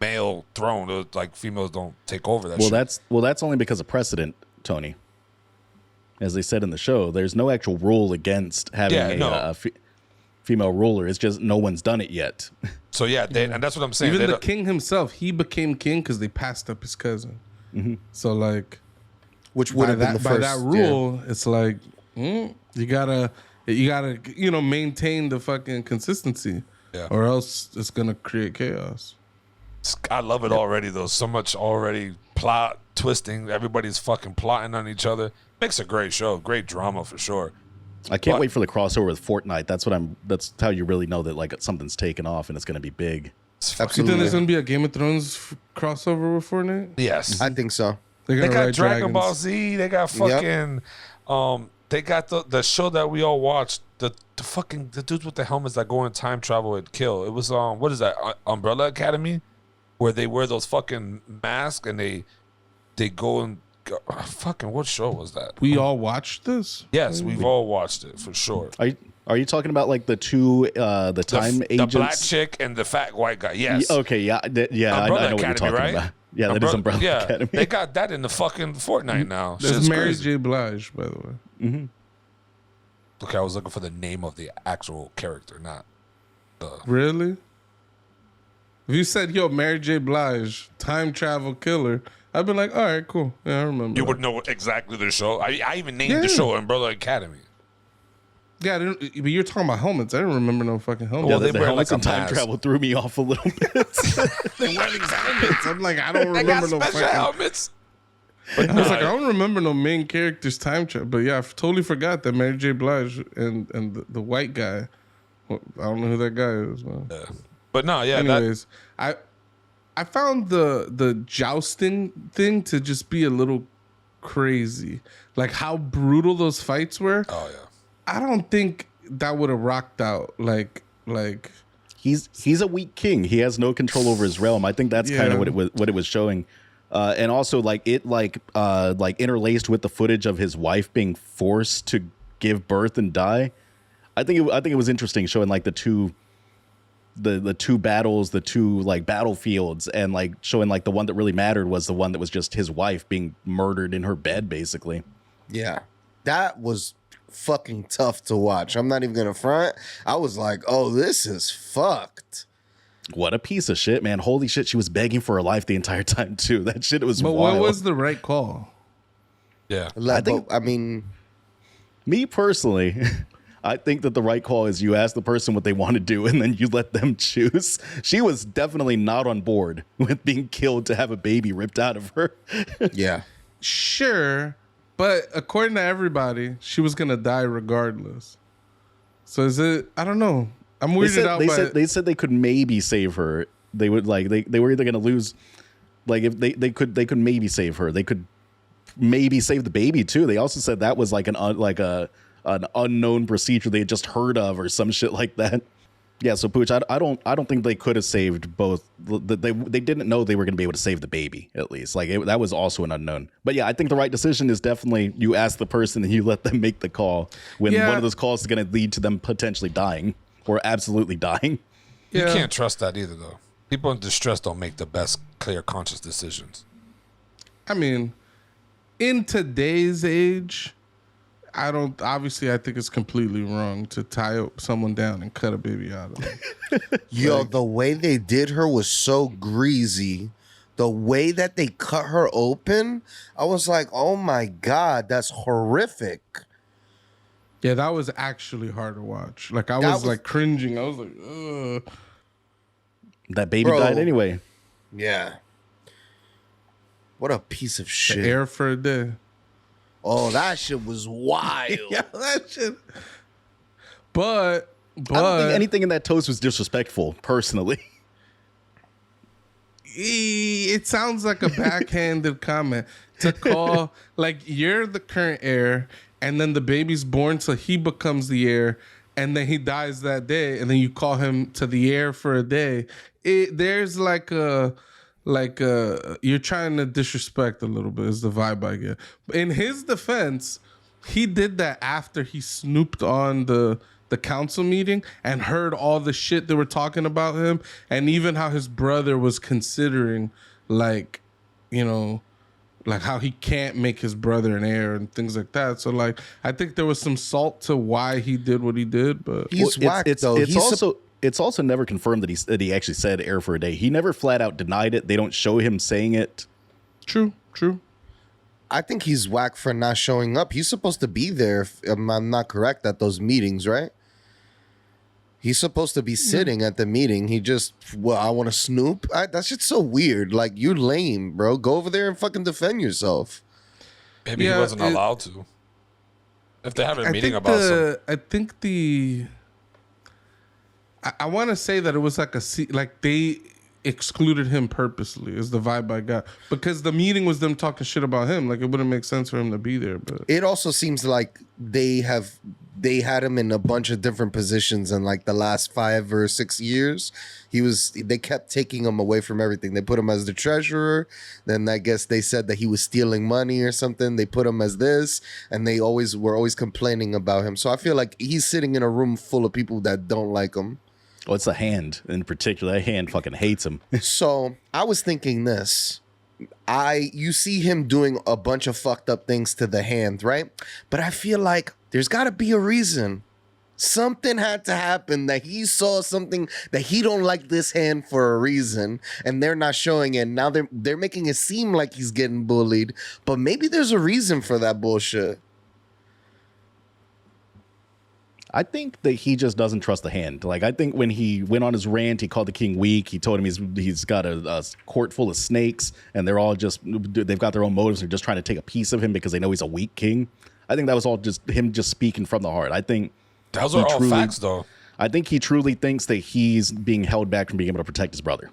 male throne. It was like females don't take over that. That's only because of precedent, Tony. As they said in the show, there's no actual rule against having a female ruler. It's just no one's done it yet. So and that's what I'm saying. Even the king himself, he became king because they passed up his cousin. Mm-hmm. So like, which would have been the first. By that rule, it's like you gotta maintain the fucking consistency, or else it's gonna create chaos. I love it already though. So much already plot twisting. Everybody's fucking plotting on each other. Makes a great show. Great drama for sure. I can't wait for the crossover with Fortnite. That's how you really know that like something's taken off and it's going to be big. Absolutely. You think there's going to be a Game of Thrones crossover with Fortnite? Yes. I think so. They got Dragon Ball Z. They got fucking they got the show that we all watched. The dudes with the helmets that go in time travel and kill. It was what is that? Umbrella Academy, where they wear those fucking masks and they go and fucking what show was that? We all watched this? Yes, we've all watched it for sure. Are you talking about like the two the time agents? The black chick and the fat white guy. Yes. Okay, yeah. I know Academy, what you're talking about. Yeah, that is Umbrella Academy. They got that in the fucking Fortnite now. There's Mary J. Blige, by the way. Mm-hmm. Okay, I was looking for the name of the actual character, not the... Really? If you said, Mary J. Blige, time travel killer, I'd be like, all right, cool. Yeah, I remember. You would know exactly the show. I even named the show Umbrella Academy. Yeah, but you're talking about helmets. I didn't remember no fucking helmets. Yeah, the helmets and time travel threw me off a little bit. They wear these helmets. I'm like, I don't remember no fucking helmets. But I was like, I don't remember no main character's time travel. But yeah, I totally forgot that Mary J. Blige and the white guy. Well, I don't know who that guy is, man. But no, yeah. Anyways, I found the jousting thing to just be a little crazy. Like how brutal those fights were. Oh yeah. I don't think that would have rocked out. Like he's a weak king. He has no control over his realm. I think that's kind of what it was showing. And also like interlaced with the footage of his wife being forced to give birth and die. I think it was interesting showing like the two battles, the two like battlefields, and like showing like the one that really mattered was the one that was just his wife being murdered in her bed, basically. Yeah, that was fucking tough to watch. I'm not even gonna front. I was like, oh, this is fucked. What a piece of shit, man. Holy shit, she was begging for her life the entire time too. That shit was wild. What was the right call? Yeah. I mean, me personally, I think that the right call is you ask the person what they want to do and then you let them choose. She was definitely not on board with being killed to have a baby ripped out of her. Yeah. Sure. But according to everybody, she was going to die regardless. So is it, I don't know. I'm weirded out by They said they could maybe save her. They would like, they were either going to lose, like if they could maybe save her. They could maybe save the baby too. They also said that was like an unknown procedure they had just heard of or some shit like that. Yeah, so Pooch, I don't think they could have saved both. They didn't know they were going to be able to save the baby, at least. Like that was also an unknown. But yeah, I think the right decision is definitely you ask the person and you let them make the call when one of those calls is going to lead to them potentially dying or absolutely dying. You can't trust that either, though. People in distress don't make the best, clear, conscious decisions. I mean, in today's age, I think it's completely wrong to tie someone down and cut a baby out of them. Yo, the way they did her was so greasy. The way that they cut her open, I was like, oh my God, that's horrific. Yeah, that was actually hard to watch. Like I was like cringing. I was like, ugh. That baby died anyway. Yeah. What a piece of shit. The air for a day. Oh, that shit was wild. Yeah, that shit. But I don't think anything in that toast was disrespectful, personally. It sounds like a backhanded comment to call, like, you're the current heir, and then the baby's born, so he becomes the heir, and then he dies that day, and then you call him to the heir for a day. There's like a you're trying to disrespect a little bit is the vibe I get. In his defense, he did that after he snooped on the council meeting and heard all the shit they were talking about him, and even how his brother was considering, like, you know, like how he can't make his brother an heir and things like that. So like, I think there was some salt to why he did what he did, but he's whack though. It's also never confirmed that he actually said heir for a day. He never flat out denied it. They don't show him saying it. True. I think he's whack for not showing up. He's supposed to be there, if I'm not correct, at those meetings, right? He's supposed to be sitting at the meeting. He just, I want to snoop. That shit's so weird. Like, you're lame, bro. Go over there and fucking defend yourself. Maybe he wasn't allowed to. If they have a meeting about something. I want to say that it was like like they excluded him purposely is the vibe I got, because the meeting was them talking shit about him. Like, it wouldn't make sense for him to be there. But it also seems like they had him in a bunch of different positions in like the last 5 or 6 years. They kept taking him away from everything. They put him as the treasurer. Then I guess they said that he was stealing money or something. They put him as this, and they were always complaining about him. So I feel like he's sitting in a room full of people that don't like him. Well, it's a hand in particular. That hand fucking hates him. So I was thinking this. You see him doing a bunch of fucked up things to the hand, right? But I feel like there's got to be a reason. Something had to happen that he saw something that he don't like this hand for a reason, and they're not showing it. Now they're making it seem like he's getting bullied, but maybe there's a reason for that bullshit. I think that he just doesn't trust the hand. Like, I think when he went on his rant, he called the king weak. He told him he's got a court full of snakes, and they've got their own motives. They're just trying to take a piece of him because they know he's a weak king. I think that was all just him just speaking from the heart. I think those are all facts, though. I think he truly thinks that he's being held back from being able to protect his brother.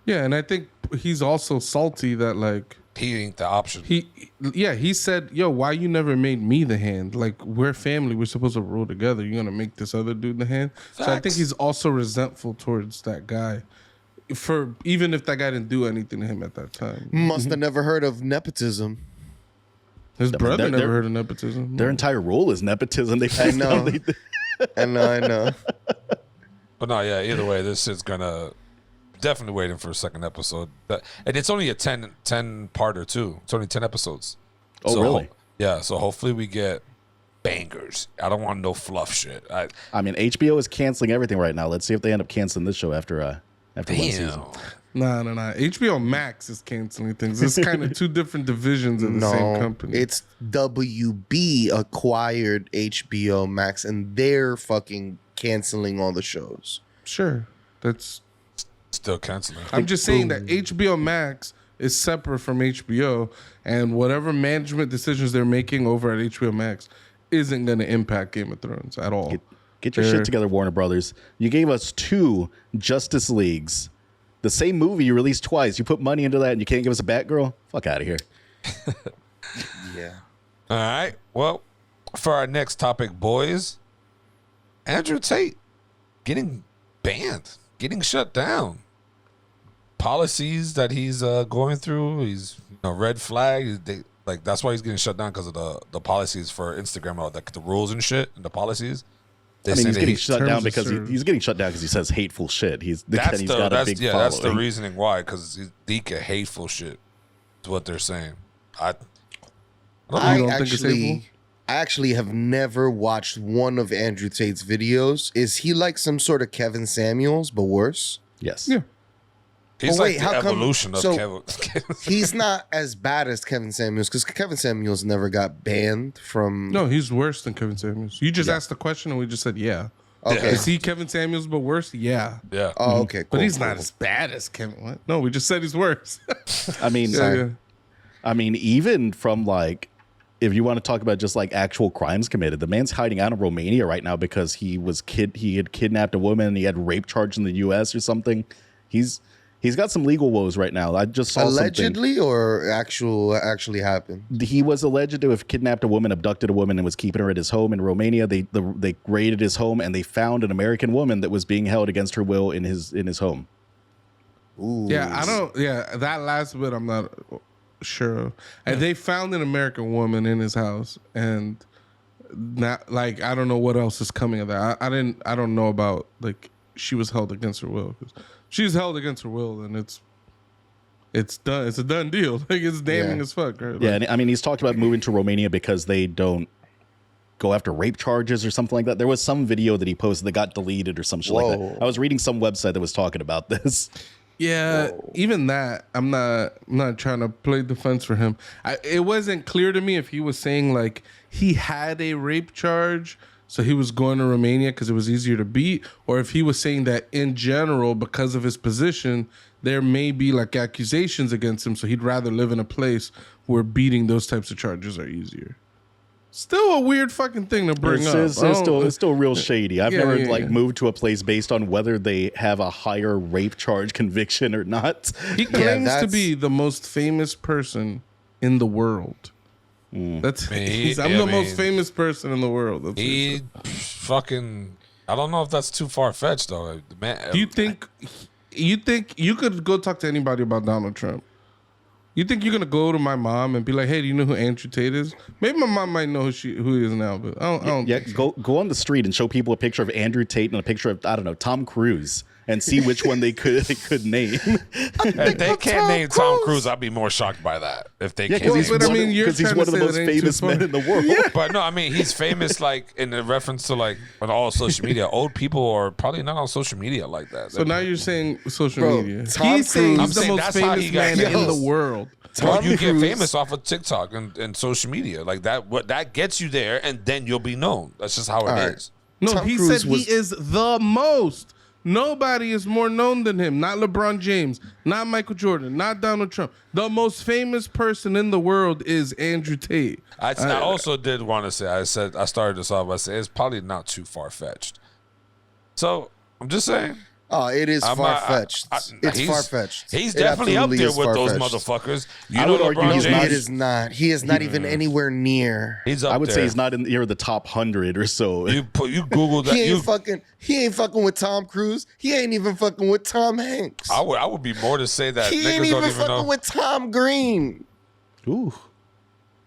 yeah, and I think he's also salty that, like, He ain't the option. He said, yo, why you never made me the hand? Like, we're family. We're supposed to rule together. You're going to make this other dude the hand? Facts. So I think he's also resentful towards that guy, even if that guy didn't do anything to him at that time. Must have never heard of nepotism. His brother never heard of nepotism. Their entire role is nepotism. I know. I know. But no, yeah, either way, this is going to... Definitely waiting for a second episode. And it's only a 10-parter, too. It's only 10 episodes. Oh, so, really? Yeah, so hopefully we get bangers. I don't want no fluff shit. I mean, HBO is canceling everything right now. Let's see if they end up canceling this show after one season. Nah. HBO Max is canceling things. It's kind of two different divisions of the same company. It's WB acquired HBO Max, and they're fucking canceling all the shows. Sure. That's... Still canceling. I'm just saying that HBO Max is separate from HBO, and whatever management decisions they're making over at HBO Max isn't going to impact Game of Thrones at all. Get your shit together, Warner Brothers. You gave us 2 Justice Leagues. The same movie you released twice. You put money into that and you can't give us a Batgirl? Fuck out of here. Yeah. All right. Well, for our next topic, boys, Andrew Tate getting banned. Getting shut down. Policies that he's going through, he's red flag. That's why he's getting shut down, because of the policies for Instagram, or the rules and shit, and the policies. He's getting shut down because he's getting shut down because he saes hateful shit. That's the reasoning why, because he get hateful shit. Is what they're saying. I actually have never watched one of Andrew Tate's videos. Is he like some sort of Kevin Samuels, but worse? Yes. Yeah. He's But wait, like the how come- evolution of so- Kevin. He's not as bad as Kevin Samuels because Kevin Samuels never got banned from. No, he's worse than Kevin Samuels. You just asked the question and we just said yeah. Okay. Is he Kevin Samuels but worse? Yeah. Yeah. Oh, okay. Cool, But he's cool. not as bad as Kevin. What? No, we just said he's worse. I mean, Sorry. I mean, even from like, if you want to talk about just like actual crimes committed, the man's hiding out in Romania right now because he had kidnapped a woman and he had rape charge in the U.S. or something. He's got some legal woes right now. I just saw Allegedly or actually happened. he was alleged to have kidnapped a woman, abducted a woman, and was keeping her at his home in Romania. They raided his home and they found an American woman that was being held against her will in his home. Ooh. Yeah, I don't. Yeah, that last bit I'm not sure of. And they found an American woman in his house, and not like I don't know what else is coming of that. I don't know about like she was held against her will. She's held against her will, and it's done. It's a done deal. Like it's damning Yeah. as fuck. Right? Yeah, Like, and I mean, he's talked about moving to Romania because they don't go after rape charges or something like that. There was some video that he posted that got deleted or some shit like Whoa. that. I was reading some website that was talking about this. yeah, even that, I'm not trying to play defense for him. It wasn't clear to me if he was saying like he had a rape charge, so he was going to Romania because it was easier to beat, or if he was saying that in general, because of his position, there may be like accusations against him, so he'd rather live in a place where beating those types of charges are easier. Still a weird fucking thing to bring up. It's still real shady. I've Yeah, never yeah, yeah. moved to a place based on whether they have a higher rape charge conviction or not. He claims to that's- be the most famous person in the world. That's I mean, I'm the I most mean, famous person in the world. That's what he He fucking. I don't know if that's too far fetched though. The man, said. Do you think you could go talk to anybody about Donald Trump? You think you're gonna go to my mom and be like, "Hey, do you know who Andrew Tate is?" Maybe my mom might know who he is now, but I don't Yeah, think so. go on the street and show people a picture of Andrew Tate and a picture of, I don't know, Tom Cruise, and see which one they could name. If they can't name Tom Cruise, I'd be more shocked by that. If they can't, Because name he's, but I one, mean, you're because he's trying one to of the say most that ain't too famous men funny. in the world. But no, I mean he's famous like in the reference to like on all social media. Old people are probably not on social media like that. So now you're saying social Bro, media. Tom He's saying Cruise- he's the I'm saying most that's how famous he got man in famous. the world. Bro, Tom you get Cruise- famous off of TikTok and social media like that. What that gets you there, and then you'll be known. That's just how it All is. right. No, Tom he Cruise said was- he is the most. Nobody is more known than him. Not LeBron James, not Michael Jordan, not Donald Trump. The most famous person in the world is Andrew Tate. I also did want to say. I started this off by saying it's probably not too far fetched. So I'm just saying. Oh, it is I'm far not- fetched. It's he's- far fetched. He's definitely up there with those motherfuckers. You I know would argue LeBron he's James, not- It is not. He is not even anywhere near. He's up I would there. say he's not in near the top 100 or so. You Google that. He ain't fucking with Tom Cruise. He ain't even fucking with Tom Hanks. I would be more to say that He niggas ain't don't even even fucking know. with Tom Green. Ooh,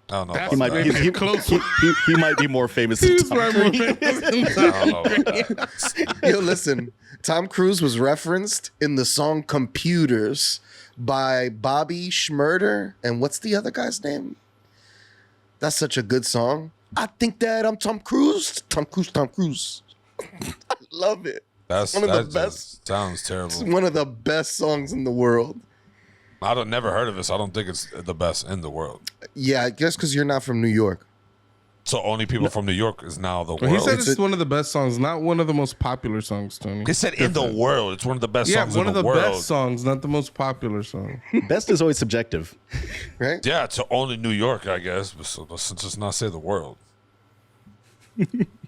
I don't know. That's he About might that. he, Close. he might be more famous than He's Tom right more Cruise. famous than I don't know about that. Yo, listen. Tom Cruise was referenced in the song "Computers" by Bobby Schmurder, and what's the other guy's name? That's such a good song. I think that I'm Tom Cruise. Tom Cruise. I love it. That's One of the that best. just sounds It's terrible. one of the best songs in the world. I don't never heard of it, so I don't think it's the best in the world. Yeah, I guess because you're not from New York. So only people from New York is now the But he world. said it's one of the best songs, not one of the most popular songs, Tony. He said in the world. It's one of the best Yeah, songs one in of the, the world. best songs, not the most popular song. Best is always subjective. Right? Yeah, to only New York, I guess. But so, let's just not say the world.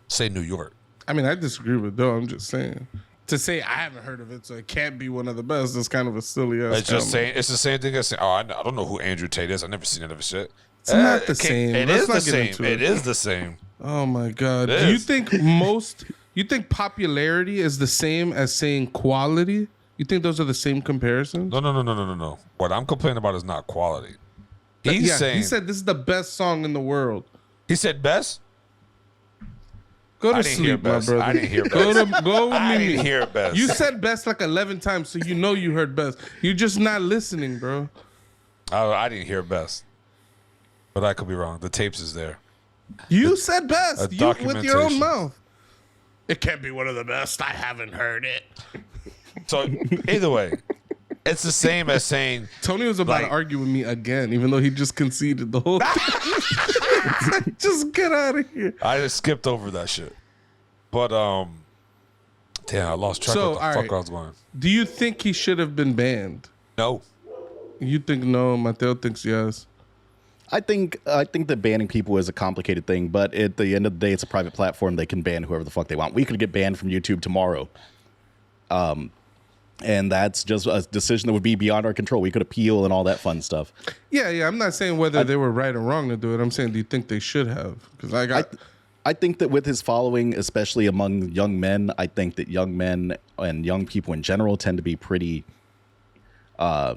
Say New York. I mean, I disagree with Doe. I'm just saying. To say I haven't heard of it, so it can't be one of the best, is kind of a silly ass. It's just saying. It's the same thing as saying, "Oh, I don't know who Andrew Tate is. I've never seen any of his shit." It's not the it can't- same. It Let's is not the get same. into It it. is the same. Oh my god! It Do you is. think you think popularity is the same as saying quality? You think those are the same comparisons? No. What I'm complaining about is not quality. He's saying he said this is the best song in the world. he said best. Go to I didn't hear sleep, my best. brother. I didn't hear Go with I me. didn't hear best. You said best like 11 times, so you know you heard best. You're just not listening, bro. I didn't hear best, but I could be wrong. The tapes is there. You said best. A You with your own documentation. mouth. It can't be one of the best. I haven't heard it. So either way, It's the same as saying Tony was about to argue with me again, even though he just conceded the whole thing. Just get out of here. I just skipped over that shit. But damn, I lost track of what the fuck I was going. Do you think he should have been banned? No. You think no? Mateo thinks yes. I think that banning people is a complicated thing, but at the end of the day, it's a private platform. They can ban whoever the fuck they want. We could get banned from YouTube tomorrow. And that's just a decision that would be beyond our control. We could appeal and all that fun stuff. Yeah. I'm not saying whether they were right or wrong to do it. I'm saying, do you think they should have? Because I think that with his following, especially among young men, I think that young men and young people in general tend to be pretty, they're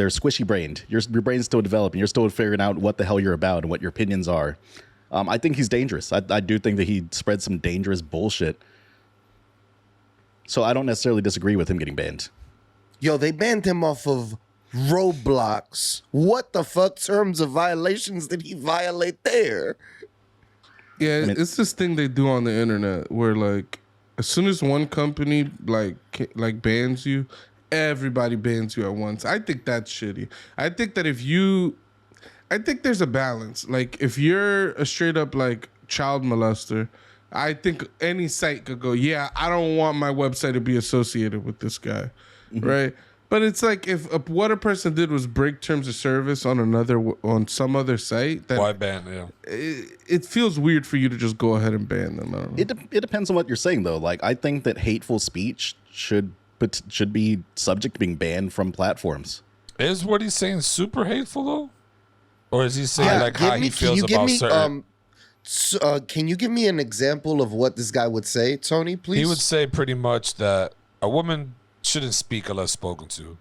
squishy brained. Your brain's still developing. You're still figuring out what the hell you're about and what your opinions are. I think he's dangerous. I do think that he spread some dangerous bullshit. So I don't necessarily disagree with him getting banned. Yo, they banned him off of Roblox. What the fuck terms of violations did he violate there? Yeah, it's this thing they do on the internet where, like, as soon as one company like bans you, everybody bans you at once. I think that's shitty. I think that I think there's a balance. Like, if you're a straight up like child molester, I think any site could go, yeah, I don't want my website to be associated with this guy, right? But it's like if what a person did was break terms of service on some other site, then why ban? Yeah, it feels weird for you to just go ahead and ban them. I don't know. It depends on what you're saying, though. Like, I think that hateful speech should be subject to being banned from platforms. Is what he's saying super hateful though, or is he saying how he feels about certain? Can you give me an example of what this guy would say, Tony, please? He would say pretty much that a woman shouldn't speak unless spoken to.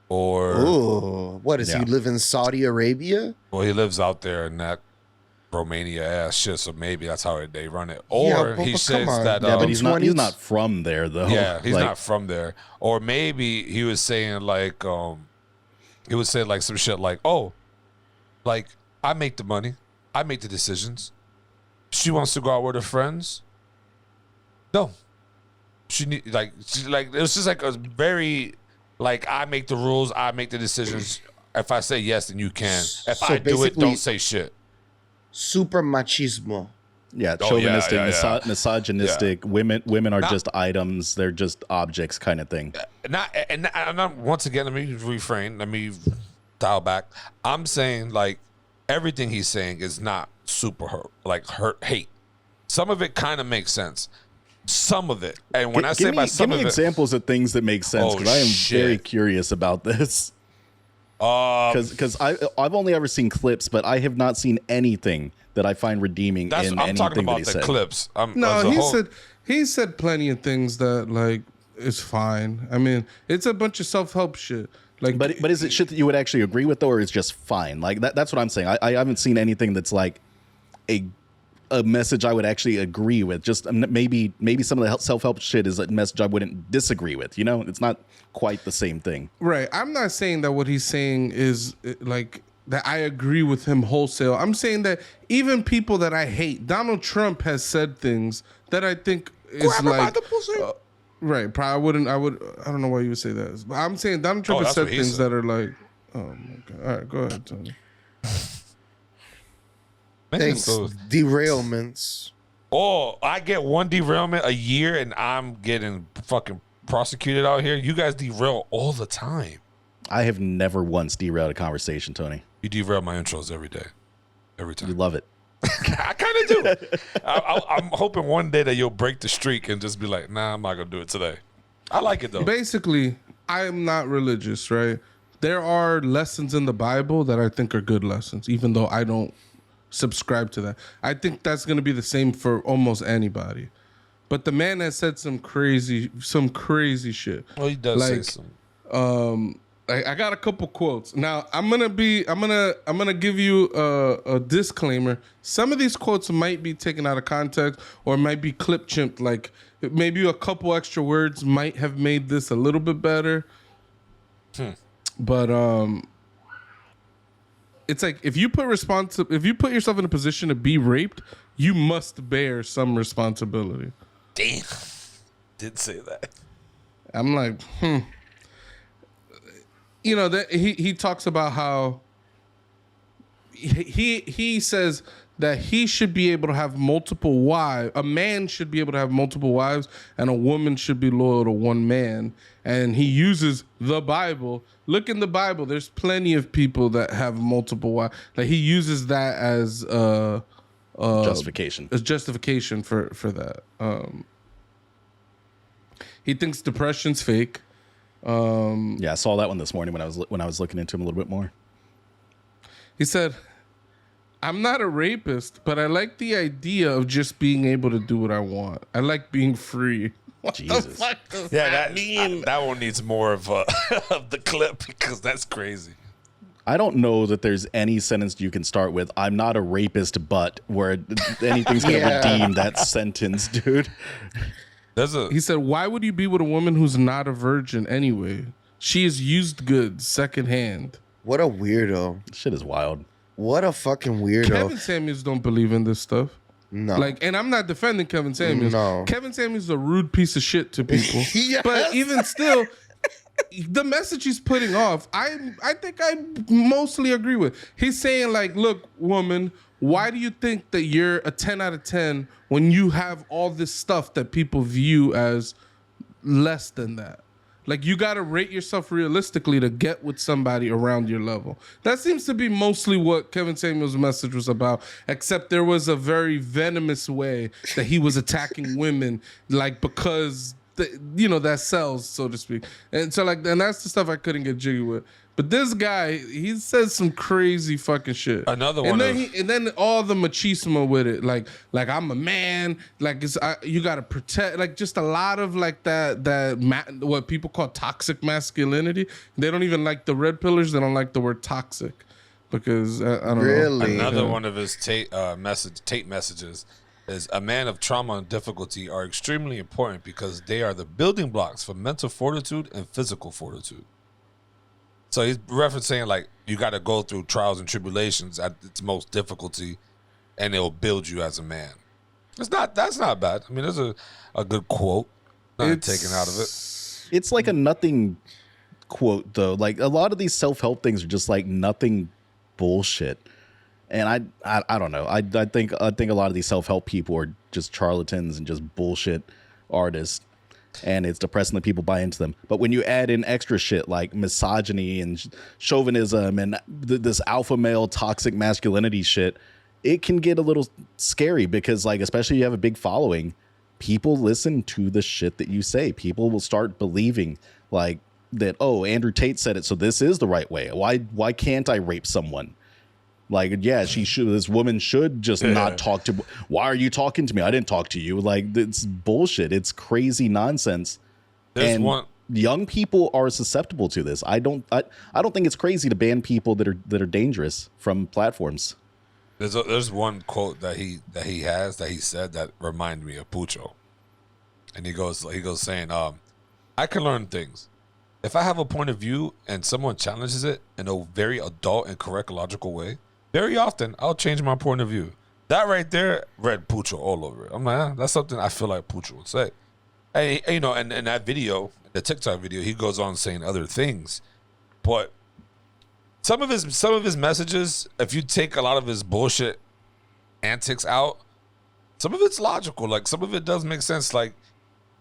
Or what does he live in Saudi Arabia? Well, he lives out there in that Romania ass shit, so maybe that's how they run it. Or he says that but he's not from there though. Yeah, he's not from there. Or maybe he was saying like he would say like some shit like, oh, like I make the money, I make the decisions. She wants to go out with her friends. No. It was just like a very, like, I make the rules, I make the decisions. If I say yes, then you can. If I do it, don't say shit. Super machismo. Yeah, chauvinistic, misogynistic. Yeah. Women are just items. They're just objects, kind of thing. Once again, let me refrain. Let me dial back. I'm saying like everything he's saying is not super hate. Some of it kind of makes sense. Some of it, and when I say by some of it, give me examples of things that make sense, because I am very curious about this. Because I've only ever seen clips, but I have not seen anything that I find redeeming in anything that he said. I'm talking about the clips. He said plenty of things that like is fine. I mean, it's a bunch of self-help shit. Like, but is it shit that you would actually agree with, though, or is just fine? Like that's what I'm saying. I haven't seen anything that's like a message I would actually agree with. Just maybe some of the self-help shit is a message I wouldn't disagree with. You know, it's not quite the same thing. Right. I'm not saying that what he's saying is like that I agree with him wholesale. I'm saying that even people that I hate, Donald Trump has said things that I think is like. Right. Probably I don't know why you would say that. But I'm saying Donald Trump has said things that are like, oh my God. All right, go ahead, Tony. Thanks. Derailments. Oh, I get one derailment a year and I'm getting fucking prosecuted out here. You guys derail all the time. I have never once derailed a conversation, Tony. You derail my intros every day. Every time. You love it. I kind of do. I'm hoping one day that you'll break the streak and just be like, nah, I'm not going to do it today. I like it though. Basically, I am not religious, right? There are lessons in the Bible that I think are good lessons, even though I don't subscribe to that. I think that's going to be the same for almost anybody. But the man has said some crazy shit. Well, he does say some. I got a couple quotes. Now I'm gonna give you a disclaimer. Some of these quotes might be taken out of context or might be clip chimped. Like maybe a couple extra words might have made this a little bit better. But it's like if you put yourself in a position to be raped, you must bear some responsibility. Damn, did say that. I'm like, you know, that he talks about how he says that he should be able to have multiple wives. A man should be able to have multiple wives, and a woman should be loyal to one man. And he uses the Bible. Look in the Bible. There's plenty of people that have multiple wives. Like he uses that as justification. As justification for that. He thinks depression's fake. Yeah, I saw that one this morning when I was looking into him a little bit more. He said, I'm not a rapist, but I like the idea of just being able to do what I want. I like being free. What Jesus. the fuck does Yeah, that mean? that one needs more of of the clip because that's crazy. I don't know that there's any sentence you can start with, I'm not a rapist, but where anything's going to redeem that sentence, dude. He said, why would you be with a woman who's not a virgin anyway? She is used goods secondhand. What a weirdo. Shit is wild. What a fucking weirdo. Kevin Samuels don't believe in this stuff. No. Like, and I'm not defending Kevin Samuels. No. Kevin Samuels is a rude piece of shit to people. Yes. But even still, the message he's putting off, I think I mostly agree with. He's saying like, look, woman, why do you think that you're a 10 out of 10 when you have all this stuff that people view as less than that? Like, you got to rate yourself realistically to get with somebody around your level. That seems to be mostly what Kevin Samuels' message was about, except there was a very venomous way that he was attacking women, like, because, that sells, so to speak. And so, like, and that's the stuff I couldn't get jiggy with. But this guy, he says some crazy fucking shit. Another one. And then all the machismo with it, like I'm a man, like you gotta protect, like just a lot of like what people call toxic masculinity. They don't even like the red pillars. They don't like the word toxic because I don't know. Another one of his tape messages is a man of trauma and difficulty are extremely important because they are the building blocks for mental fortitude and physical fortitude. So he's referencing like you got to go through trials and tribulations at its most difficulty, and it'll build you as a man. That's not bad. I mean, there's a good quote. Nothing taken out of it. It's like a nothing quote though. Like a lot of these self-help things are just like nothing bullshit. And I don't know. I think a lot of these self-help people are just charlatans and just bullshit artists. And it's depressing that people buy into them. But when you add in extra shit like misogyny and chauvinism and this alpha male toxic masculinity shit, it can get a little scary because, like, especially if you have a big following, people listen to the shit that you say. People will start believing like that, oh, Andrew Tate said it, so this is the right way. Why can't I rape someone? Like, yeah, this woman should just not talk to. Why are you talking to me? I didn't talk to you. Like, it's bullshit. It's crazy nonsense. Young people are susceptible to this. I don't think it's crazy to ban people that are dangerous from platforms. There's one quote that he said that reminded me of Pucho, and he goes saying, I can learn things. If I have a point of view and someone challenges it in a very adult and correct logical way, very often, I'll change my point of view. That right there read Pucho all over it. I'm like, that's something I feel like Pucho would say. And, and in that video, the TikTok video, he goes on saying other things. But some of his messages, if you take a lot of his bullshit antics out, some of it's logical. Like, some of it does make sense. Like,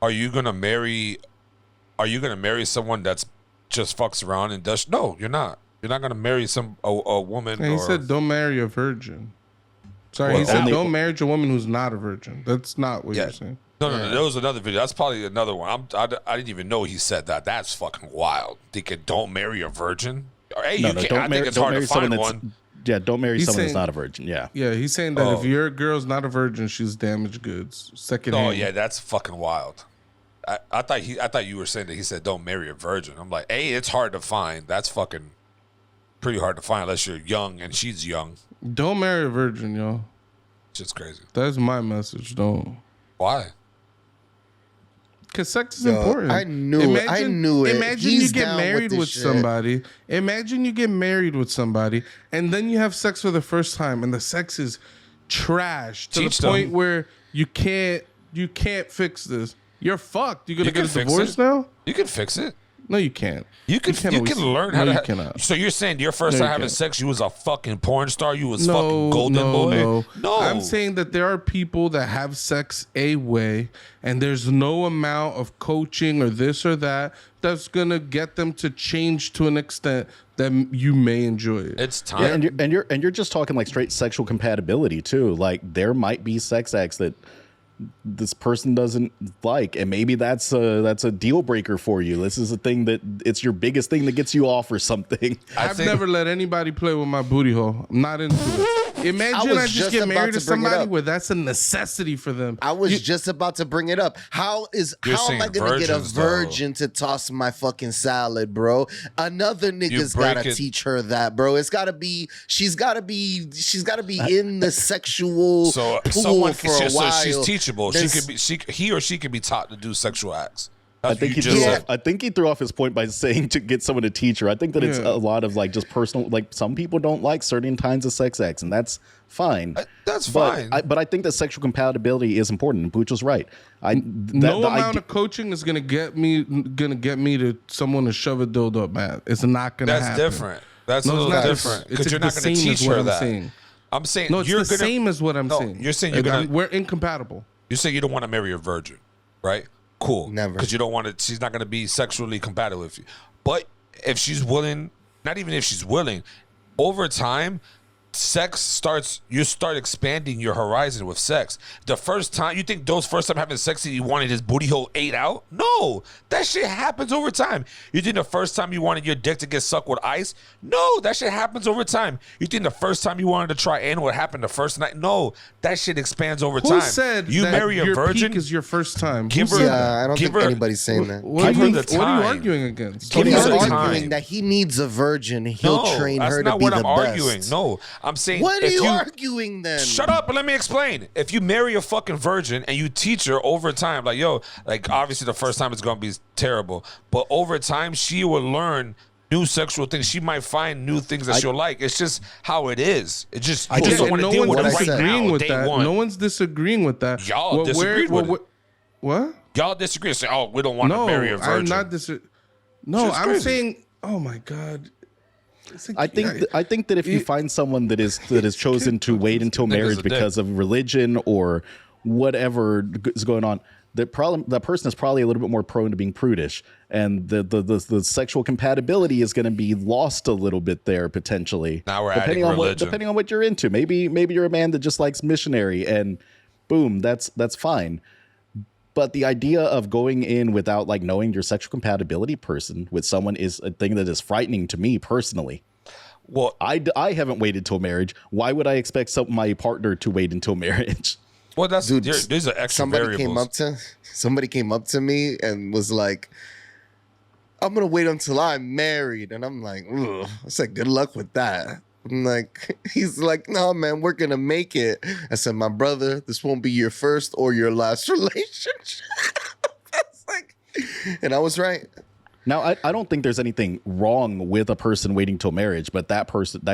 are you gonna marry someone that's just fucks around and does? No, you're not. You're not gonna marry a woman. And he said, "Don't marry a virgin." Sorry, he said, "Don't marry a woman who's not a virgin." That's not what you're saying. No. There was another video. That's probably another one. I didn't even know he said that. That's fucking wild. Thinking, don't marry a virgin. Hey, I think it's hard to find one. Yeah, don't marry someone that's not a virgin. Yeah. Yeah, he's saying that if your girl's not a virgin, she's damaged goods. Secondhand. Oh yeah, that's fucking wild. I thought you were saying that he said don't marry a virgin. I'm like, hey, it's hard to find. That's fucking pretty hard to find unless you're young and she's young. Don't marry a virgin, yo. Just crazy. That's my message. Don't. Why? Because sex is important. I knew it. Imagine you get married with somebody. Imagine you get married with somebody, and then you have sex for the first time, and the sex is trash to the point where you can't fix this. You're fucked. You're gonna get a divorce now? You can fix it. No, you can't. You can learn how to. You cannot. So you're saying your first No, time you having can't. sex, you was a fucking porn star. You was fucking golden boy. No, I'm saying that there are people that have sex a way, and there's no amount of coaching or this or that that's gonna get them to change to an extent that you may enjoy it. It's time. Yeah, and you're just talking like straight sexual compatibility too. Like there might be sex acts that this person doesn't like, and maybe that's a deal breaker for you. This is a thing that it's your biggest thing that gets you off or something. I've never let anybody play with my booty hole. I'm not into it. Imagine I just get married to somebody where that's a necessity for them. I was just about to bring it up. How am I gonna get a virgin to toss my fucking salad, bro? Another nigga's gotta teach her that, bro. She's gotta be in the sexual pool for a while. So she's teachable. He or she could be taught to do sexual acts. I think he threw off his point by saying to get someone to teach her. I think that it's a lot of like just personal. Like some people don't like certain kinds of sex acts, and that's fine. That's fine. But I think that sexual compatibility is important. And Pooch was right. No amount of coaching is gonna get me to someone to shove a dildo up, man. It's not gonna happen. That's different. That's a little different because you're not gonna teach her that. I'm saying no. It's the same as what I'm saying. You're saying we're incompatible. You say you don't want to marry a virgin, right? Cool. Never. Because you don't want to, she's not going to be sexually compatible with you. But if she's willing, not even if she's willing, over time, you start expanding your horizon with sex. The first time, you think those first time having sex, you wanted his booty hole ate out? No, that shit happens over time. You think the first time you wanted your dick to get sucked with ice? No, that shit happens over time. You think the first time you wanted to try anal, what happened the first night? No, that shit expands over time. Who said you that marry a your virgin peak is your first time? Give her, I don't think anybody's saying that. What are you arguing against? He's arguing that he needs a virgin. He'll train her to be the best. That's not what I'm arguing. No, I'm saying. What are you arguing then? Shut up and let me explain. If you marry a fucking virgin and you teach her over time, like obviously the first time it's gonna be terrible, but over time she will learn new sexual things. She might find new things that she'll like. It's just how it is. It just I just don't want to deal with it right now. Day one. No one's disagreeing with that. Y'all disagreed with it. What? Y'all disagree. Say, oh, we don't want to marry a virgin. I'm not No, I'm saying, oh my god. I think that if you find someone that is chosen to wait until marriage because of religion or whatever is going on, that person is probably a little bit more prone to being prudish, and the sexual compatibility is going to be lost a little bit there potentially. Now we're adding religion. Depending on what you're into. Maybe you're a man that just likes missionary, and boom, that's fine. But the idea of going in without like knowing your sexual compatibility person with someone is a thing that is frightening to me personally. Well, I haven't waited till marriage. Why would I expect my partner to wait until marriage? Well, these are extra variables. Somebody came up to me and was like, "I'm gonna wait until I'm married," and I'm like, "Ugh." I said, "Good luck with that." I'm like, he's like, "No, man, we're gonna make it." I said, "My brother, this won't be your first or your last relationship." And I was right. Now, I don't think there's anything wrong with a person waiting till marriage, but that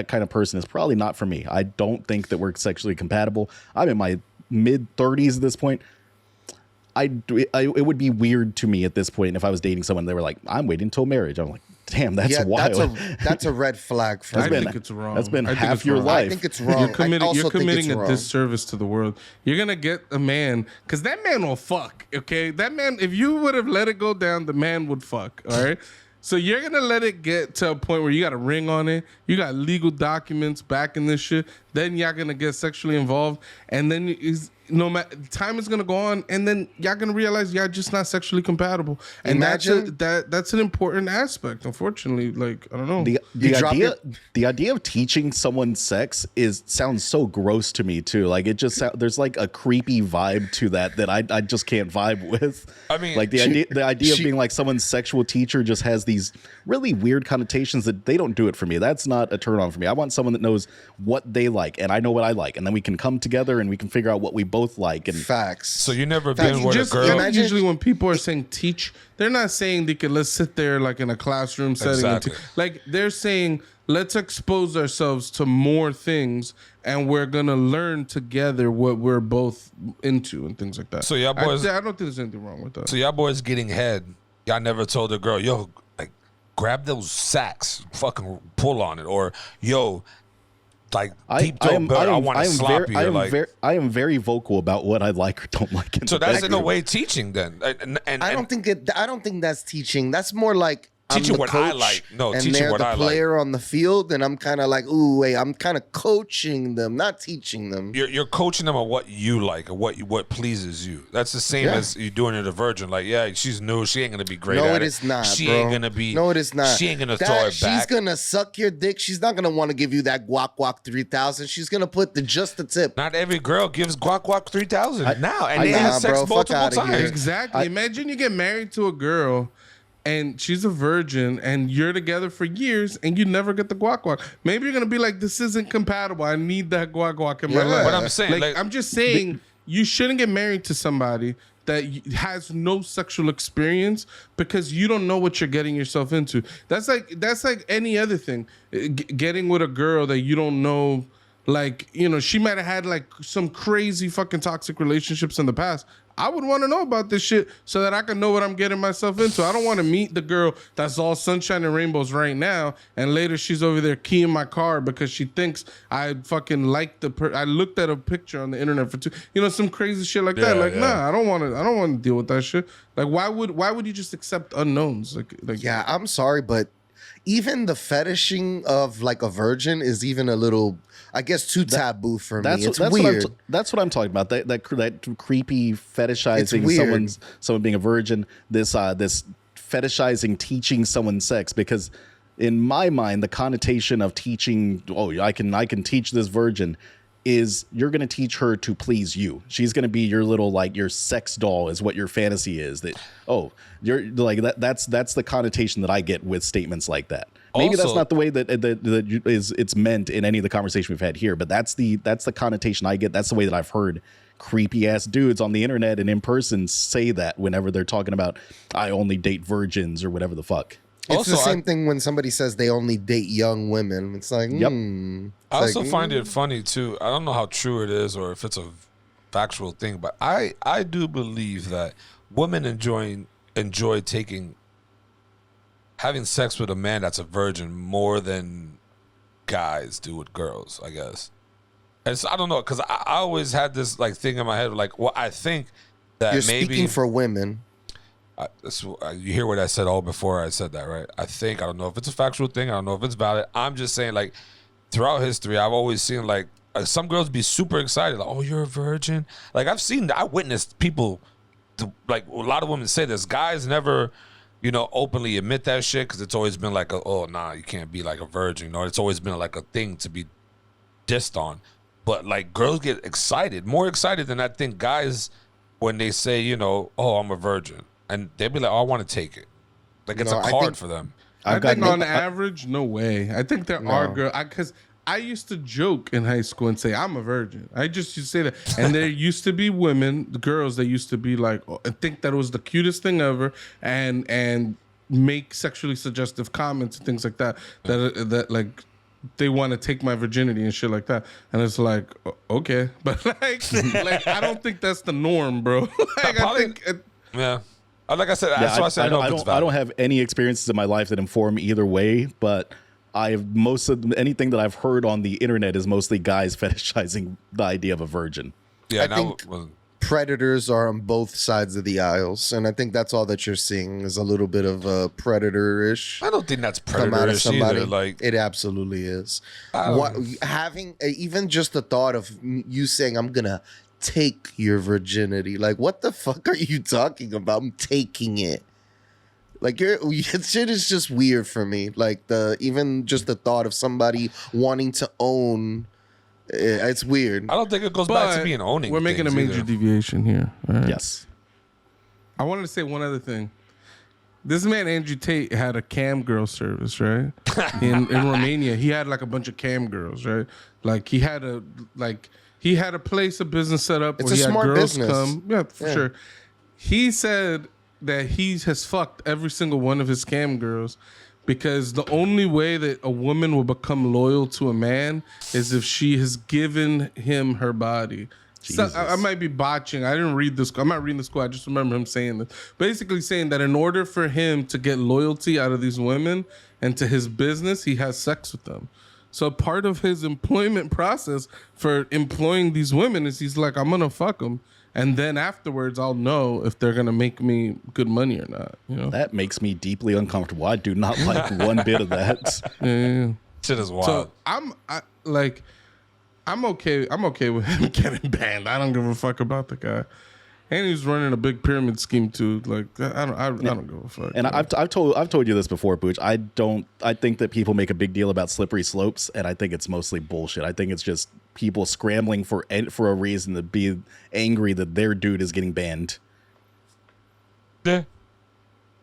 kind of person is probably not for me. I don't think that we're sexually compatible. I'm in my mid-30s at this point. It would be weird to me at this point if I was dating someone, they were like, "I'm waiting till marriage." I'm like, damn, that's wild. That's a red flag for me. I think it's wrong. That's been half your life. I think it's wrong. You're committing a disservice to the world. You're going to get a man, because that man will fuck, okay? That man, if you would have let it go down, the man would fuck, all right? So you're going to let it get to a point where you got a ring on it, you got legal documents backing this shit, then y'all going to get sexually involved, and then time is gonna go on, and then y'all gonna realize y'all just not sexually compatible, and that's an important aspect. Unfortunately, like I don't know, the idea of teaching someone sex sounds so gross to me too. Like it just there's like a creepy vibe to that I just can't vibe with. I mean, like the idea of being like someone's sexual teacher just has these really weird connotations that they don't do it for me. That's not a turn on for me. I want someone that knows what they like, and I know what I like, and then we can come together and we can figure out what we both like. And facts. So you never been with a girl. Usually when people are saying teach, they're not saying let's sit there like in a classroom setting. Exactly. Like they're saying let's expose ourselves to more things, and we're gonna learn together what we're both into and things like that. So y'all boys, I don't think there's anything wrong with that. So y'all boys getting head. Y'all never told a girl, yo, like grab those sacks, fucking pull on it, or yo, like deep throat better. I want to slap you. I am very vocal about what I like or don't like. So that's in a way teaching then. And I don't think that's teaching. That's more like teaching what I like. No, and teaching they're what the I player like. on the field, and I'm kind of like, ooh, wait, I'm kind of coaching them, not teaching them. You're coaching them on what you like or what pleases you. That's the same as you doing it a virgin. Like, yeah, she's new. She ain't gonna be great. No, at it is not. She bro. ain't gonna be. No, it is not. She ain't gonna throw it back. She's gonna suck your dick. She's not gonna want to give you that guac 3000. She's gonna put just the tip. Not every girl gives guac 3000 now, and they nah, have sex bro, fuck multiple outta here. times. Exactly. Imagine you get married to a girl and she's a virgin and you're together for years and you never get the guac. Maybe you're going to be like, this isn't compatible. I need that guac in my life. But I'm saying, like, I'm just saying you shouldn't get married to somebody that has no sexual experience because you don't know what you're getting yourself into. That's like any other thing. Getting with a girl that you don't know. Like, you know, she might have had like some crazy fucking toxic relationships in the past. I would want to know about this shit so that I can know what I'm getting myself into. I don't want to meet the girl that's all sunshine and rainbows right now, and later she's over there keying my car because she thinks I fucking like I looked at a picture on the internet for some crazy shit like that. Like, nah, I don't want to deal with that shit. Like, why would you just accept unknowns? Like, yeah, I'm sorry, but even the fetishing of like a virgin is even a little, I guess, too taboo for me. It's weird. That's what I'm talking about. That creepy fetishizing someone being a virgin. This fetishizing teaching someone sex, because in my mind the connotation of teaching, I can teach this virgin, is you're going to teach her to please you. She's going to be your little, like, your sex doll is what your fantasy is. That, you're like that's the connotation that I get with statements like that. Maybe Also, that's not the way that it's meant in any of the conversation we've had here, but that's the connotation I get. That's the way that I've heard creepy ass dudes on the internet and in person say that whenever they're talking about, I only date virgins or whatever the fuck. It's the same thing when somebody says they only date young women. It's like, yep. I also find it funny too. I don't know how true it is or if it's a factual thing, but I do believe that women enjoy having sex with a man that's a virgin more than guys do with girls, I guess. And so, I don't know, because I always had this like thing in my head, like, well, I think that you're maybe speaking for women. You hear what I said all before I said that, right? I don't know if it's a factual thing. I don't know if it's valid. I'm just saying, like, throughout history, I've always seen like some girls be super excited, like, oh, you're a virgin. Like, I witnessed people, like, a lot of women say this. Guys never, openly admit that shit because it's always been like, oh, nah, you can't be like a virgin. It's always been like a thing to be dissed on. But like, girls get excited, more excited than I think guys when they say, oh, I'm a virgin. And they'd be like, oh, I want to take it. Like, it's a card for them. I think on average, no way. I think there are girls, because I used to joke in high school and say, I'm a virgin. I just used to say that. And there used to be girls that used to be like, I think that it was the cutest thing ever, and make sexually suggestive comments and things like that, that like, they want to take my virginity and shit like that. And it's like, okay. But like I don't think that's the norm, bro. Like, I think... Yeah. Like I said, that's why I said I don't have any experiences in my life that inform either way, but anything that I've heard on the internet is mostly guys fetishizing the idea of a virgin. Yeah, I think predators are on both sides of the aisles, and I think that's all that you're seeing is a little bit of a predator-ish. I don't think that's predator-ish either. Like, it absolutely is. Having even just the thought of you saying, I'm gonna take your virginity, like, what the fuck are you talking about? I'm taking it. Like, shit is just weird for me. Like, even just the thought of somebody wanting to own, it's weird. I don't think it goes back to being owning. We're making a major deviation here. Right? Yes. I wanted to say one other thing. This man Andrew Tate had a cam girl service, right? In Romania, he had like a bunch of cam girls, right? Like, he had a place, a business set up it's where he had smart girls business. come. Yeah, for sure. He said that he has fucked every single one of his cam girls because the only way that a woman will become loyal to a man is if she has given him her body So, I might be botching. I didn't read this. I'm not reading this quote. I just remember him saying this. Basically saying that in order for him to get loyalty out of these women and to his business, he has sex with them. So part of his employment process for employing these women is he's like, I'm going to fuck them. And then afterwards, I'll know if they're going to make me good money or not. You know? That makes me deeply uncomfortable. I do not like one bit of that. Yeah. Shit is wild. So I'm okay. I'm okay with him getting banned. I don't give a fuck about the guy. And he's running a big pyramid scheme too. Like I don't give a fuck. And I've told you this before, Booch. I think that people make a big deal about slippery slopes, and I think it's mostly bullshit. I think it's just people scrambling for a reason to be angry that their dude is getting banned. Yeah.